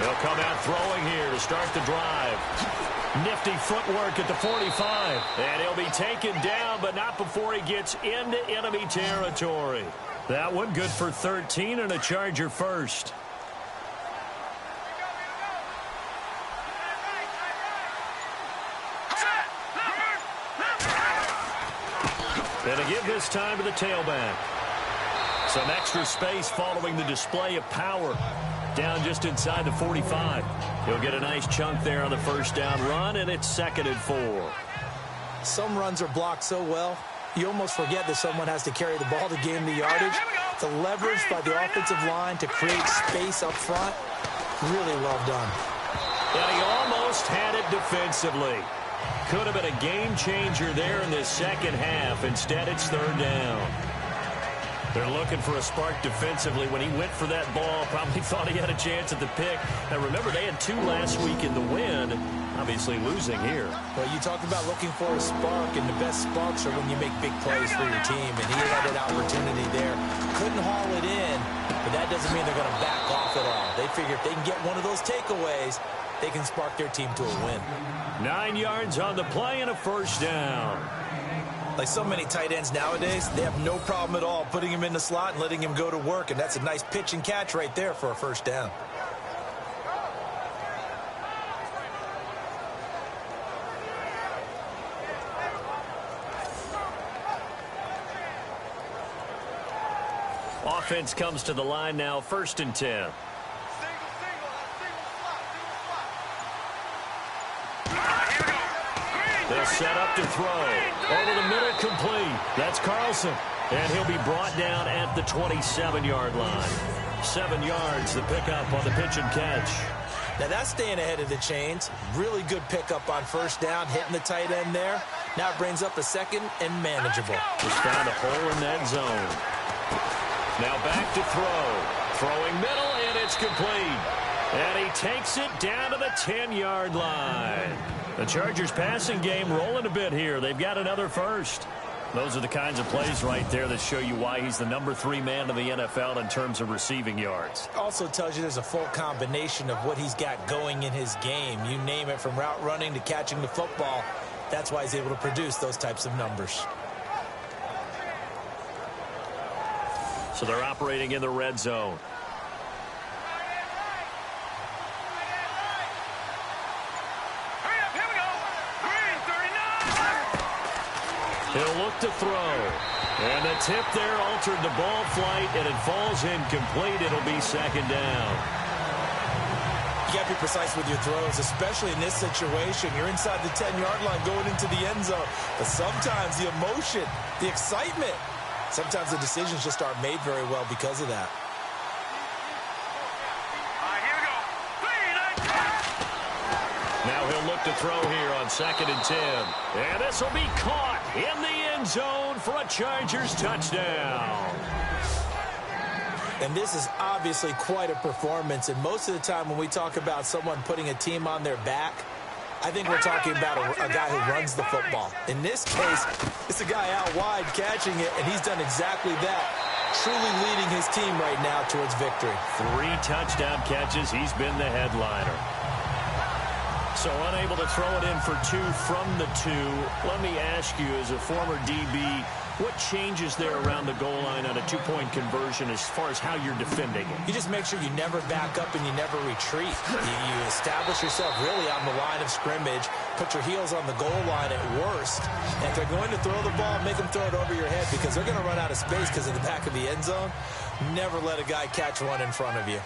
They'll come out throwing here to start the drive. Nifty footwork at the 45. And he'll be taken down, but not before he gets into enemy territory. That one good for 13 and a Charger first. And a give this time to the tailback. Some extra space following the display of power. down just inside the 45. He'll get a nice chunk there on the first down run, and it's 2nd and 4. Some runs are blocked so well, you almost forget that someone has to carry the ball to gain the yardage. The leverage by the offensive line to create space up front, really well done. And he almost had it defensively. Could have been a game changer there in this second half. Instead, it's 3rd down. They're looking for a spark defensively. When he went for that ball, probably thought he had a chance at the pick. Now, remember, they had 2 last week in the win, obviously losing here. Well, you talked about looking for a spark, and the best sparks are when you make big plays for your team, and he had an opportunity there. Couldn't haul it in, but that doesn't mean they're going to back off at all. They figure if they can get one of those takeaways, they can spark their team to a win. 9 yards on the play and a first down. Like so many tight ends nowadays, they have no problem at all putting him in the slot and letting him go to work, and that's a nice pitch and catch right there for a first down. Offense comes to the line now, 1st and 10. They'll set up to throw. Over the middle, complete. That's Carlson. And he'll be brought down at the 27-yard line. 7 yards, the pickup on the pitch and catch. Now that's staying ahead of the chains. Really good pickup on first down, hitting the tight end there. Now it brings up a 2nd and manageable. Just found a hole in that zone. Now back to throw. Throwing middle, and it's complete. And he takes it down to the 10-yard line. The Chargers passing game rolling a bit here. They've got another first. Those are the kinds of plays right there that show you why he's the number 3 man in the NFL in terms of receiving yards. Also tells you there's a full combination of what he's got going in his game. You name it, from route running to catching the football. That's why he's able to produce those types of numbers. So they're operating in the red zone. He'll look to throw. And the tip there altered the ball flight, and it falls incomplete. It'll be 2nd down. You got to be precise with your throws, especially in this situation. You're inside the 10-yard line going into the end zone. But sometimes the emotion, the excitement, sometimes the decisions just aren't made very well because of that. Now he'll look to throw here on 2nd and 10. And this will be caught in the end zone for a Chargers touchdown. And this is obviously quite a performance. And most of the time when we talk about someone putting a team on their back, I think we're talking about a guy who runs the football. In this case, it's a guy out wide catching it, and he's done exactly that. Truly leading his team right now towards victory. 3 touchdown catches. He's been the headliner. So unable to throw it in for 2 from the 2. Let me ask you, as a former DB, what changes there around the goal line on a 2-point conversion as far as how you're defending it? You just make sure you never back up and you never retreat. You establish yourself really on the line of scrimmage, put your heels on the goal line at worst. And if they're going to throw the ball, make them throw it over your head, because they're going to run out of space because of the back of the end zone. Never let a guy catch one in front of you.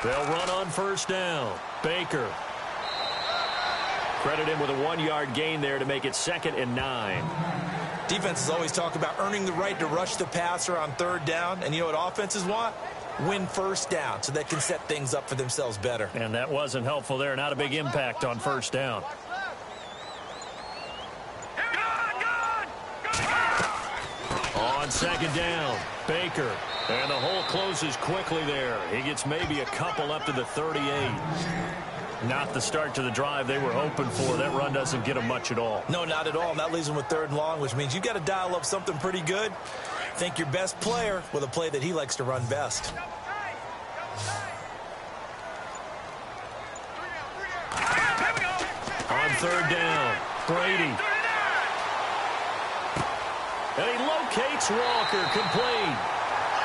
They'll run on first down. Baker. Credit him with a 1-yard gain there to make it 2nd and 9. Defenses always talk about earning the right to rush the passer on 3rd down. And you know what offenses want? Win first down so they can set things up for themselves better. And that wasn't helpful there. Not a big impact on first down. On 2nd down, Baker. And the hole closes quickly there. He gets maybe a couple up to the 38. Not the start to the drive they were hoping for. That run doesn't get them much at all. No, not at all. And that leaves them with 3rd and long, which means you've got to dial up something pretty good. Think your best player with a play that he likes to run best. On 3rd down, Brady. And he locates Walker, complete.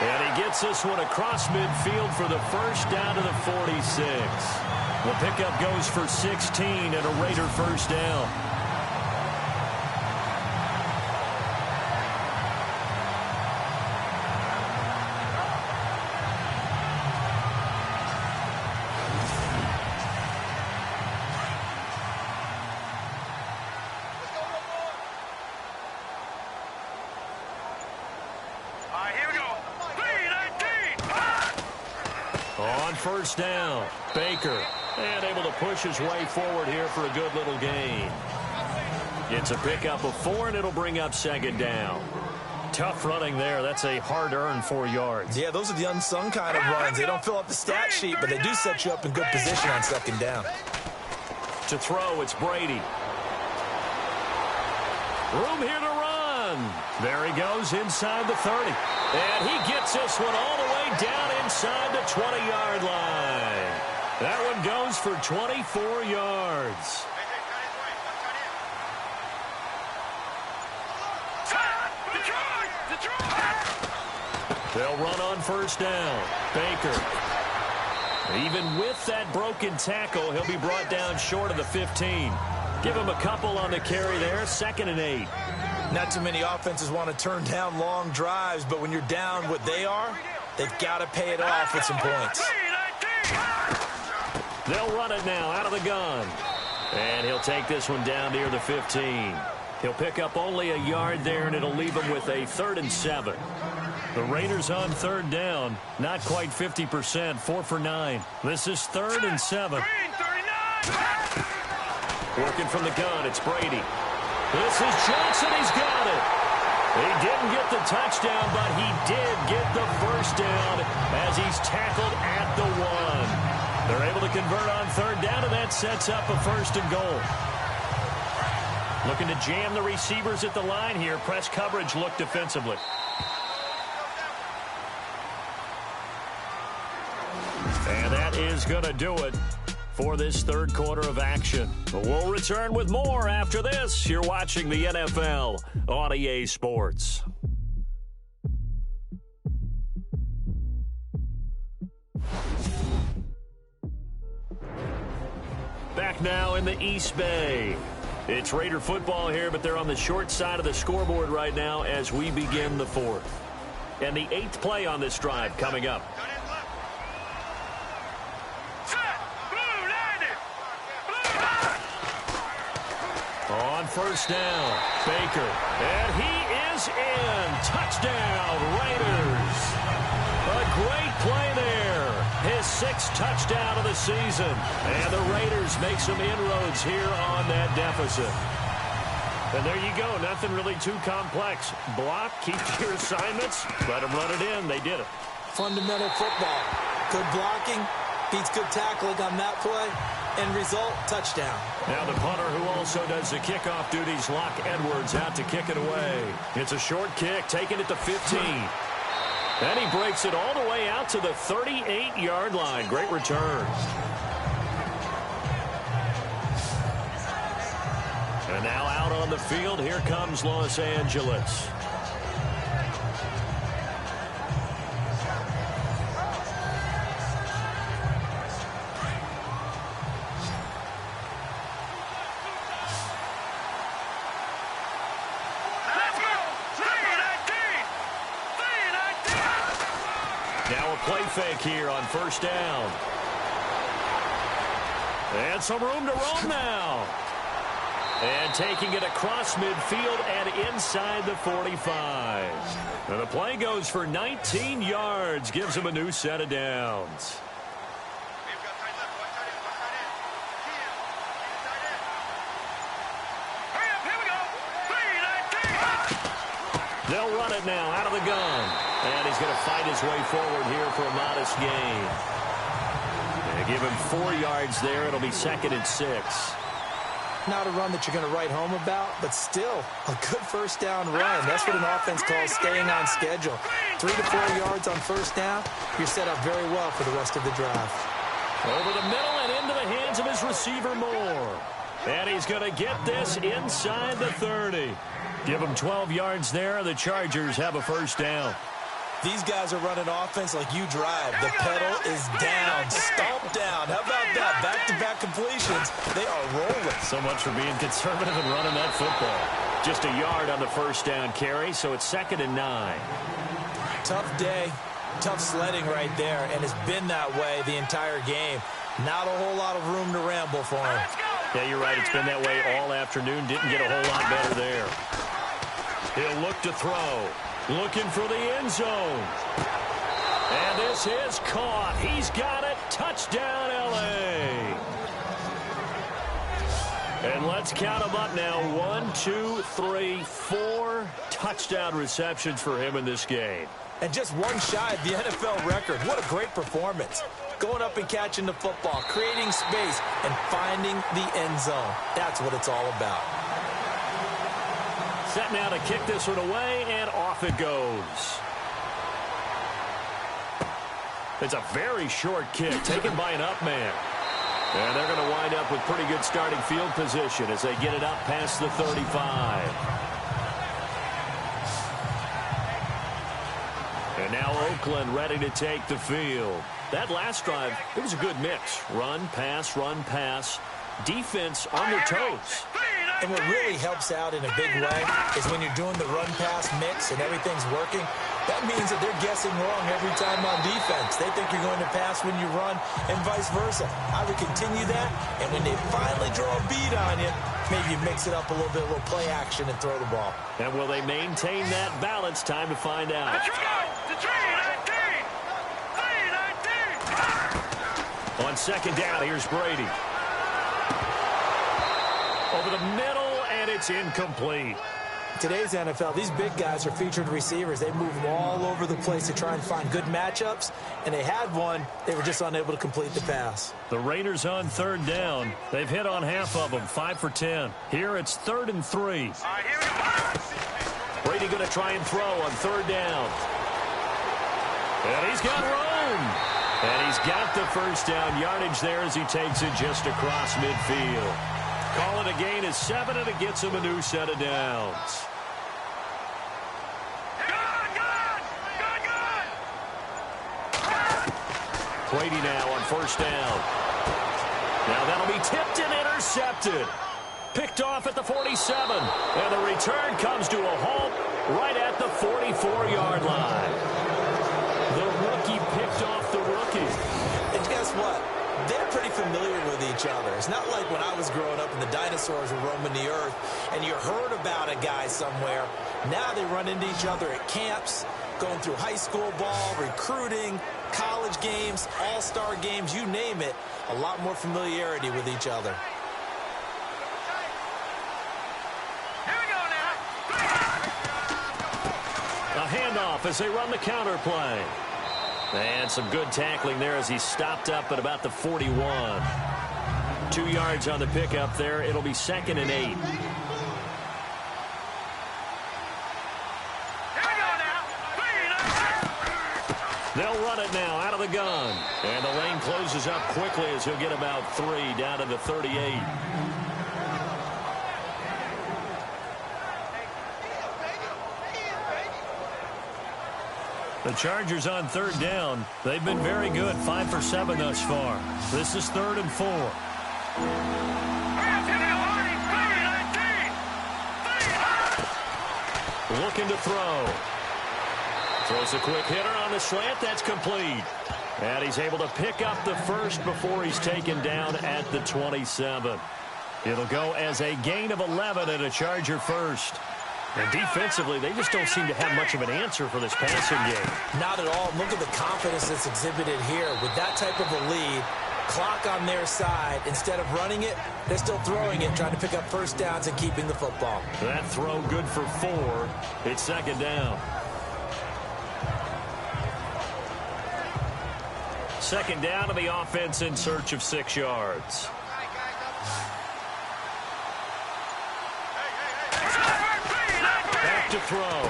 And he gets this one across midfield for the first down to the 46. The pickup goes for 16 and a Raider first down. On first down, Baker. And able to push his way forward here for a good little gain. It's a pickup of 4, and it'll bring up second down. Tough running there. That's a hard-earned 4 yards. Yeah, those are the unsung kind of runs. They don't fill up the stat sheet, but they do set you up in good position on second down. To throw, it's Brady. Room here to run. There he goes inside the 30. And he gets this one all the way down inside the 20-yard line. That one goes for 24 yards. They'll run on first down. Baker. Even with that broken tackle, he'll be brought down short of the 15. Give him a couple on the carry there. 2nd and 8. Not too many offenses want to turn down long drives, but when you're down what they are, they've got to pay it off with some points. They'll run it now out of the gun. And he'll take this one down near the 15. He'll pick up only a yard there, and it'll leave him with a 3rd and 7. The Raiders on 3rd down. Not quite 50%. 4 for 9. This is 3rd and 7. Working from the gun, it's Brady. This is Johnson. He's got it. He didn't get the touchdown, but he did get the first down as he's tackled at the 1. They're able to convert on 3rd down, and that sets up a 1st and goal. Looking to jam the receivers at the line here. Press coverage look defensively. And that is going to do it for this 3rd quarter of action. We'll return with more after this. You're watching the NFL on EA Sports. Back now in the East Bay. It's Raider football here, but they're on the short side of the scoreboard right now as we begin the 4th. And the 8th play on this drive coming up. On first down, Baker. And he is in. Touchdown, Raiders. A great play there. His 6th touchdown of the season. And the Raiders make some inroads here on that deficit. And there you go. Nothing really too complex. Block, keep your assignments, let them run it in. They did it. Fundamental football. Good blocking, beats good tackling on that play. End result, touchdown. Now the punter who also does the kickoff duties, Locke Edwards, out to kick it away. It's a short kick, taken at the 15. And he breaks it all the way out to the 38-yard line. Great return. And now out on the field, here comes Los Angeles. Now a play fake here on first down. And some room to roam now. And taking it across midfield and inside the 45. And the play goes for 19 yards. Gives him a new set of downs. They'll run it now out of the gun. And he's going to fight his way forward here for a modest gain. They give him 4 yards there. It'll be 2nd and 6. Not a run that you're going to write home about, but still a good first down run. That's what an offense calls staying on schedule. 3 to 4 yards on first down, you're set up very well for the rest of the drive. Over the middle and into the hands of his receiver Moore. And he's going to get this inside the 30. Give him 12 yards there. The Chargers have a first down. These guys are running offense like you drive. The pedal is down, stomp down. How about that? Back-to-back completions. They are rolling. So much for being conservative and running that football. Just a yard on the first down carry, so it's 2nd and 9. Tough day, tough sledding right there, and it's been that way the entire game. Not a whole lot of room to ramble for him. Yeah, you're right. It's been that way all afternoon. Didn't get a whole lot better there. He'll look to throw. Looking for the end zone. And this is caught. He's got it. Touchdown, L.A. And let's count them up now. 1, 2, 3, 4 touchdown receptions for him in this game. And just one shy of the NFL record. What a great performance. Going up and catching the football, creating space, and finding the end zone. That's what it's all about. Set now to kick this one away, and off it goes. It's a very short kick, taken by an up man. And they're going to wind up with pretty good starting field position as they get it up past the 35. And now Oakland ready to take the field. That last drive, it was a good mix. Run, pass, defense on their toes. And what really helps out in a big way is when you're doing the run-pass mix and everything's working, that means that they're guessing wrong every time on defense. They think you're going to pass when you run and vice versa. I would continue that, and when they finally draw a beat on you, maybe you mix it up a little bit, a little play action, and throw the ball. And will they maintain that balance? Time to find out. Let's go to 319. 319. On second down, here's Brady. Over the middle, and it's incomplete. Today's NFL, these big guys are featured receivers. They move all over the place to try and find good matchups, and they had one. They were just unable to complete the pass. The Raiders on third down. They've hit on half of them, 5 for 10. Here it's 3rd and 3. All right, here we go. Brady going to try and throw on third down. And he's got room. And he's got the first down yardage there as he takes it just across midfield. Call it a gain of 7, and it gets him a new set of downs. Brady now on first down. Now that'll be tipped and intercepted. Picked off at the 47. And the return comes to a halt right at the 44-yard line. The rookie picked off the rookie. And guess what? They're pretty familiar with each other. It's not like when I was growing up and the dinosaurs were roaming the earth and you heard about a guy somewhere. Now they run into each other at camps, going through high school ball, recruiting, college games, all-star games, you name it. A lot more familiarity with each other. Here we go now. A handoff as they run the counter play. And some good tackling there as he stopped up at about the 41. 2 yards on the pickup there. It'll be 2nd and 8. Here we go now. 319. They'll run it now out of the gun. And the lane closes up quickly as he'll get about 3 down to the 38. The Chargers on third down. They've been very good, 5 for 7 thus far. This is 3rd and 4. Looking to throw. Throws a quick hitter on the slant. That's complete. And he's able to pick up the first before he's taken down at the 27. It'll go as a gain of 11 and a Charger first. And defensively, they just don't seem to have much of an answer for this passing game. Not at all. Look at the confidence that's exhibited here. With that type of a lead, clock on their side, instead of running it, they're still throwing it, trying to pick up first downs and keeping the football. That throw good for 4. It's 2nd down. 2nd down to the offense in search of 6 yards. To throw.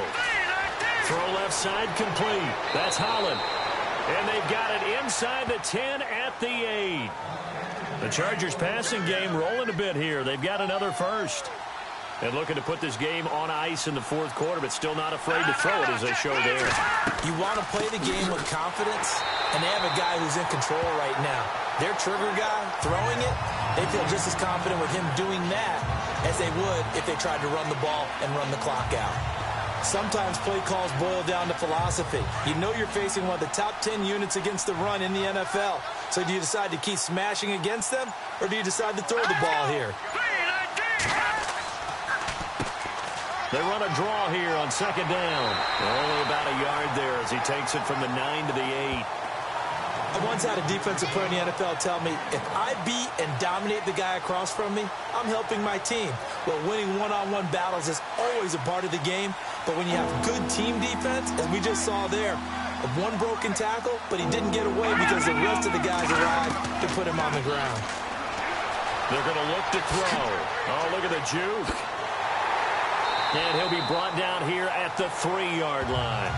Throw left side complete. That's Holland. And they've got it inside the 10 at the 8. The Chargers passing game rolling a bit here. They've got another first. And looking to put this game on ice in the 4th quarter, but still not afraid to throw it as they show there. You want to play the game with confidence, and they have a guy who's in control right now. Their trigger guy throwing it, they feel just as confident with him doing that as they would if they tried to run the ball and run the clock out. Sometimes play calls boil down to philosophy. You know you're facing one of the top 10 units against the run in the NFL. So do you decide to keep smashing against them, or do you decide to throw the ball here? They run a draw here on 2nd down. Only about a yard there as he takes it from the 9 to the 8. I once had a defensive player in the NFL tell me, if I beat and dominate the guy across from me, I'm helping my team. Well, winning one-on-one battles is always a part of the game, but when you have good team defense, as we just saw there, one broken tackle, but he didn't get away because the rest of the guys arrived to put him on the ground. They're going to look to throw. Oh, look at the juke. And he'll be brought down here at the 3-yard line.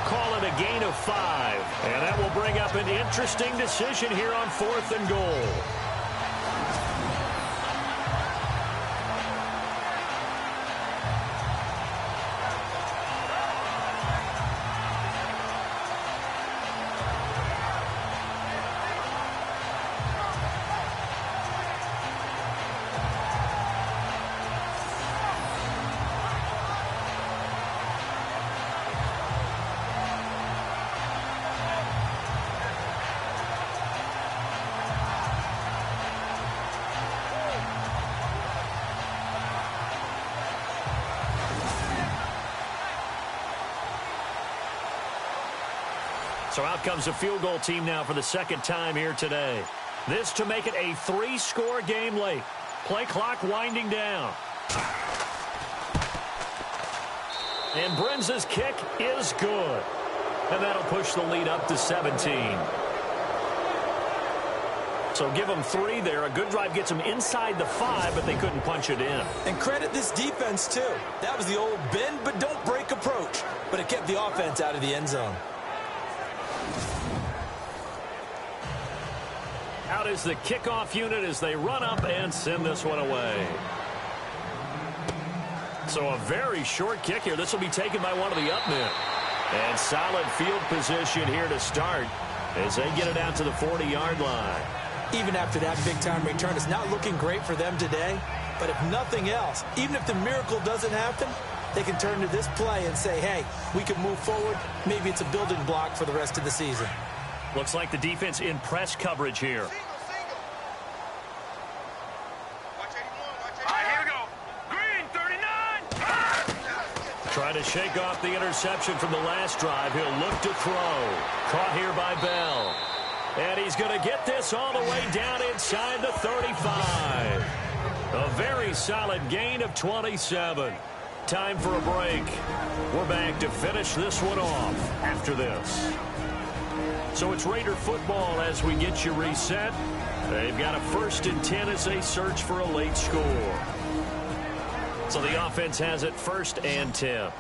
Call it a gain of 5. And that will bring up an interesting decision here on 4th and goal. So out comes a field goal team now for the second time here today. This to make it a 3-score game late. Play clock winding down. And Brenza's kick is good. And that'll push the lead up to 17. So give them 3 there. A good drive gets them inside the 5, but they couldn't punch it in. And credit this defense, too. That was the old bend but don't break approach. But it kept the offense out of the end zone. Out is the kickoff unit as they run up and send this one away. So a very short kick here. This will be taken by one of the up men. And solid field position here to start as they get it out to the 40-yard line. Even after that big-time return, it's not looking great for them today. But if nothing else, even if the miracle doesn't happen, they can turn to this play and say, hey, we can move forward. Maybe it's a building block for the rest of the season. Looks like the defense in press coverage here. Trying to shake off the interception from the last drive. He'll look to throw. Caught here by Bell. And he's going to get this all the way down inside the 35. A very solid gain of 27. Time for a break. We're back to finish this one off after this. So it's Raider football as we get you reset. They've got a 1st and 10 as they search for a late score. So the offense has it 1st and 10.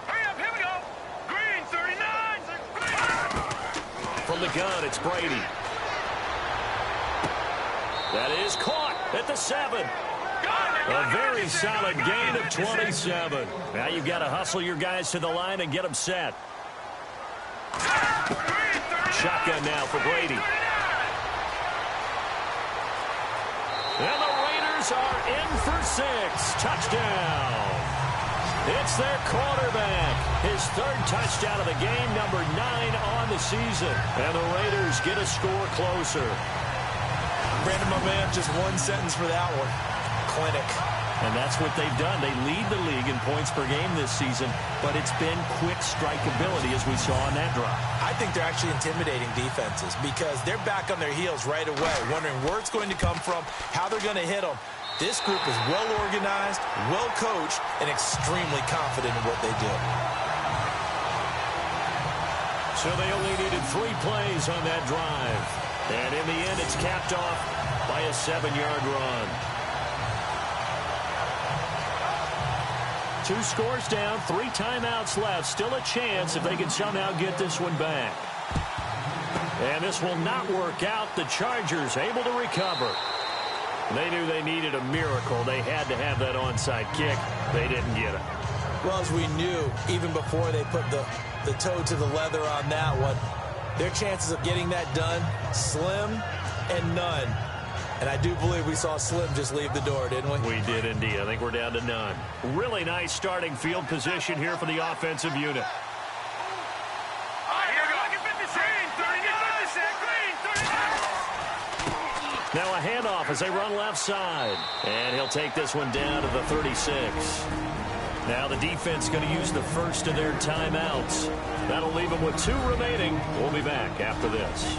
Hurry up, here we go. Green, 39. From the gun, it's Brady. That is caught at the 7. A very solid gain of 27. Now you've got to hustle your guys to the line and get them set. Shotgun now for Brady. And the Raiders are in for 6. Touchdown. It's their quarterback. His 3rd touchdown of the game, number 9 on the season. And the Raiders get a score closer. Brandon, my man, just one sentence for that one. Clinic. And that's what they've done. They lead the league in points per game this season, but it's been quick strikeability as we saw on that drive. I think they're actually intimidating defenses because they're back on their heels right away, wondering where it's going to come from, how they're going to hit them. This group is well organized, well coached, and extremely confident in what they do. So they only needed 3 plays on that drive. And in the end, it's capped off by a 7-yard run. 2 scores down, 3 timeouts left. Still a chance if they can somehow get this one back. And this will not work out. The Chargers able to recover. They knew they needed a miracle. They had to have that onside kick. They didn't get it. Well, as we knew, even before they put the toe to the leather on that one, their chances of getting that done, slim and none. And I do believe we saw Slim just leave the door, didn't we? We did indeed. I think we're down to none. Really nice starting field position here for the offensive unit. Now a handoff as they run left side. And he'll take this one down to the 36. Now the defense going to use the first of their timeouts. That'll leave them with 2 remaining. We'll be back after this.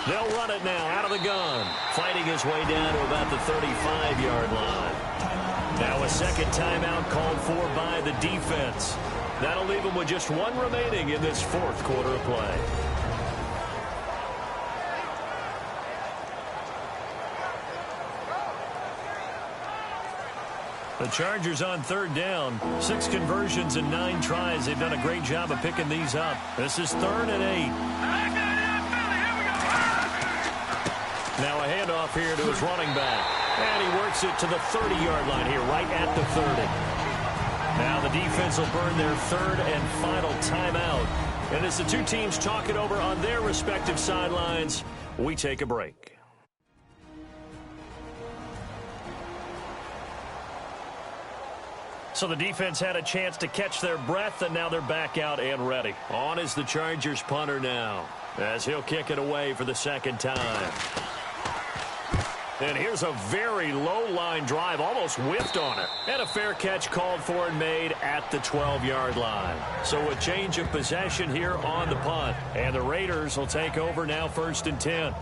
They'll run it now out of the gun. Fighting his way down to about the 35-yard line. Now a second timeout called for by the defense. That'll leave them with just 1 remaining in this 4th quarter of play. The Chargers on 3rd down. 6 conversions and 9 tries. They've done a great job of picking these up. This is 3rd and 8. Now a handoff here to his running back. And he works it to the 30-yard line here, right at the 30. Now the defense will burn their 3rd and final timeout. And as the 2 teams talk it over on their respective sidelines, we take a break. So the defense had a chance to catch their breath, and now they're back out and ready. On is the Chargers punter now, as he'll kick it away for the 2nd time. And here's a very low-line drive, almost whiffed on it. And a fair catch called for and made at the 12-yard line. So a change of possession here on the punt. And the Raiders will take over now 1st and 10.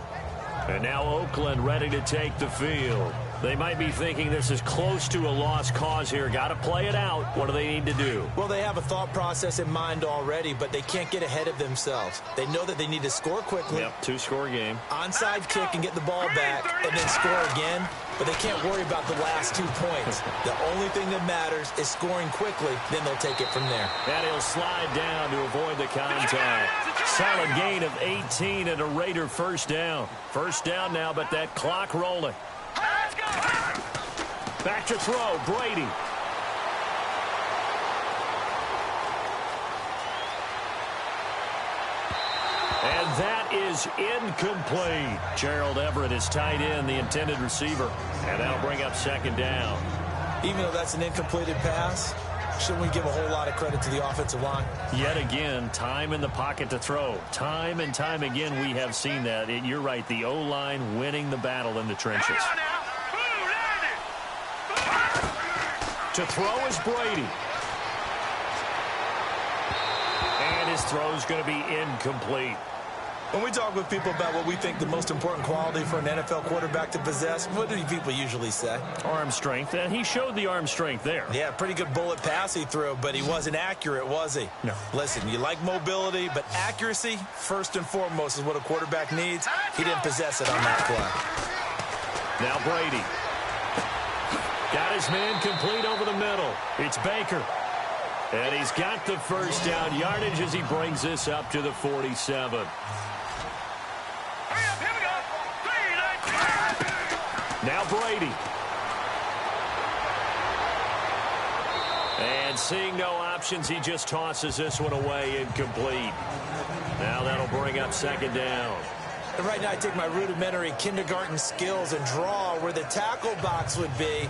And now Oakland ready to take the field. They might be thinking this is close to a lost cause here. Got to play it out. What do they need to do? Well, they have a thought process in mind already, but they can't get ahead of themselves. They know that they need to score quickly. Yep, 2-score game. Onside kick and get the ball back and then score again. But they can't worry about the last 2 points. The only thing that matters is scoring quickly. Then they'll take it from there. And he'll slide down to avoid the contact. Solid gain of 18 and a Raider 1st down. 1st down now, but that clock rolling. Back to throw, Brady. And that is incomplete. Gerald Everett is tied in, the intended receiver. And that'll bring up 2nd down. Even though that's an incompleted pass, shouldn't we give a whole lot of credit to the offensive line? Yet again, time in the pocket to throw. Time and time again, we have seen that. You're right, the O-line winning the battle in the trenches. To throw is Brady. And his throw's going to be incomplete. When we talk with people about what we think the most important quality for an NFL quarterback to possess, what do people usually say? Arm strength, and he showed the arm strength there. Yeah, pretty good bullet pass he threw, but he wasn't accurate, was he? No. Listen, you like mobility, but accuracy, first and foremost, is what a quarterback needs. He didn't possess it on that play. Now Brady. Got his man complete over the middle. It's Baker. And he's got the 1st down yardage as he brings this up to the 47. Now Brady. And seeing no options, he just tosses this one away incomplete. Now that'll bring up 2nd down. And right now I take my rudimentary kindergarten skills and draw where the tackle box would be,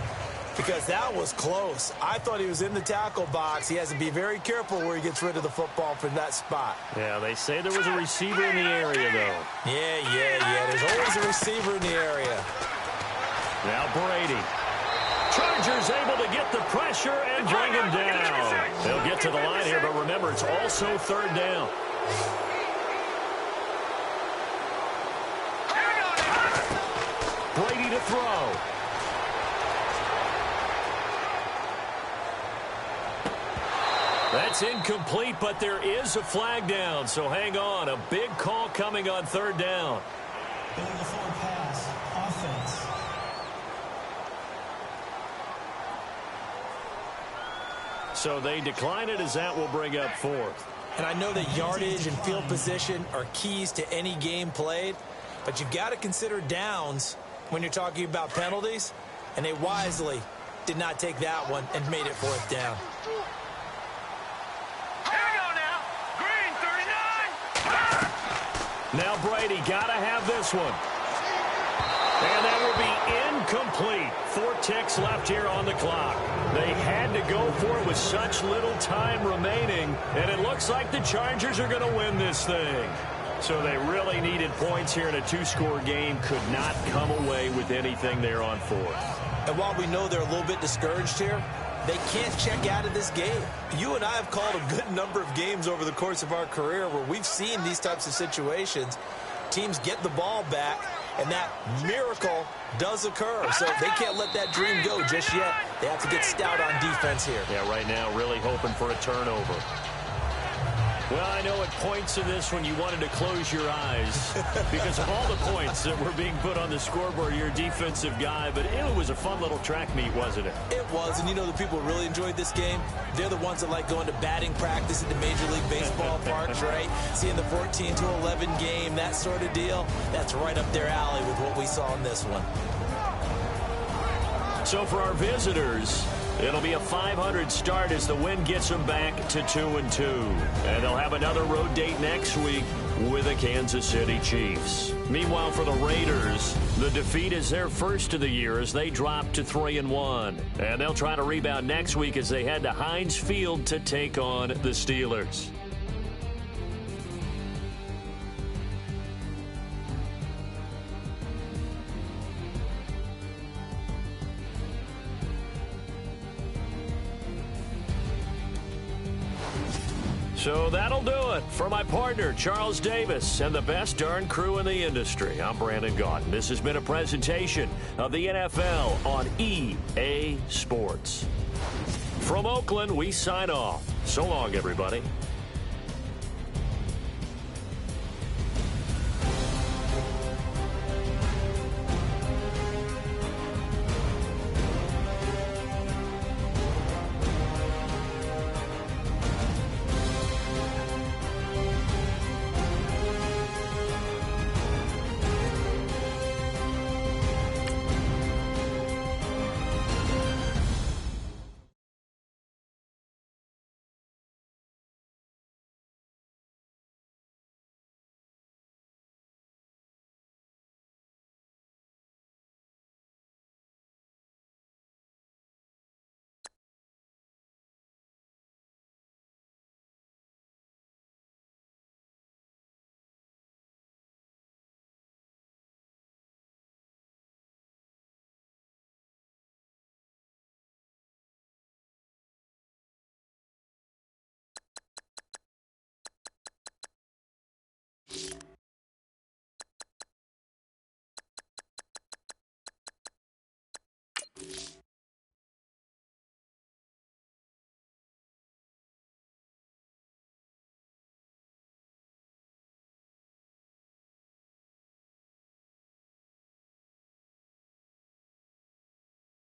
because that was close. I thought he was in the tackle box. He has to be very careful where he gets rid of the football from that spot. Yeah, they say there was a receiver in the area, though. Yeah. There's always a receiver in the area. Now Brady. Chargers able to get the pressure and bring him down. They'll get to the line here, but remember, it's also 3rd down. Brady to throw. That's incomplete, but there is a flag down, so hang on. A big call coming on 3rd down. Billy the forward pass, offense. So they decline it as that will bring up 4th. And I know that yardage and field position are keys to any game played, but you've got to consider downs when you're talking about penalties, and they wisely did not take that one and made it 4th down. Now Brady got to have this one. And that will be incomplete. 4 ticks left here on the clock. They had to go for it with such little time remaining, and it looks like the Chargers are going to win this thing. So they really needed points here in a 2-score game. Could not come away with anything there on 4th. And while we know they're a little bit discouraged here, they can't check out of this game. You and I have called a good number of games over the course of our career where we've seen these types of situations. Teams get the ball back, and that miracle does occur. So they can't let that dream go just yet. They have to get stout on defense here. Yeah, right now really hoping for a turnover. Well, I know at points in this when you wanted to close your eyes because of all the points that were being put on the scoreboard, you're a defensive guy, but it was a fun little track meet, wasn't it? It was, and you know the people who really enjoyed this game? They're the ones that like going to batting practice at the Major League Baseball parks, right? Seeing the 14-11 game, that sort of deal. That's right up their alley with what we saw in this one. So for our visitors, it'll be a 500 start as the win gets them back to 2-2. And they'll have another road date next week with the Kansas City Chiefs. Meanwhile, for the Raiders, the defeat is their first of the year as they drop to 3-1. And they'll try to rebound next week as they head to Heinz Field to take on the Steelers. So that'll do it for my partner, Charles Davis, and the best darn crew in the industry. I'm Brandon Gaudin. This has been a presentation of the NFL on EA Sports. From Oakland, we sign off. So long, everybody.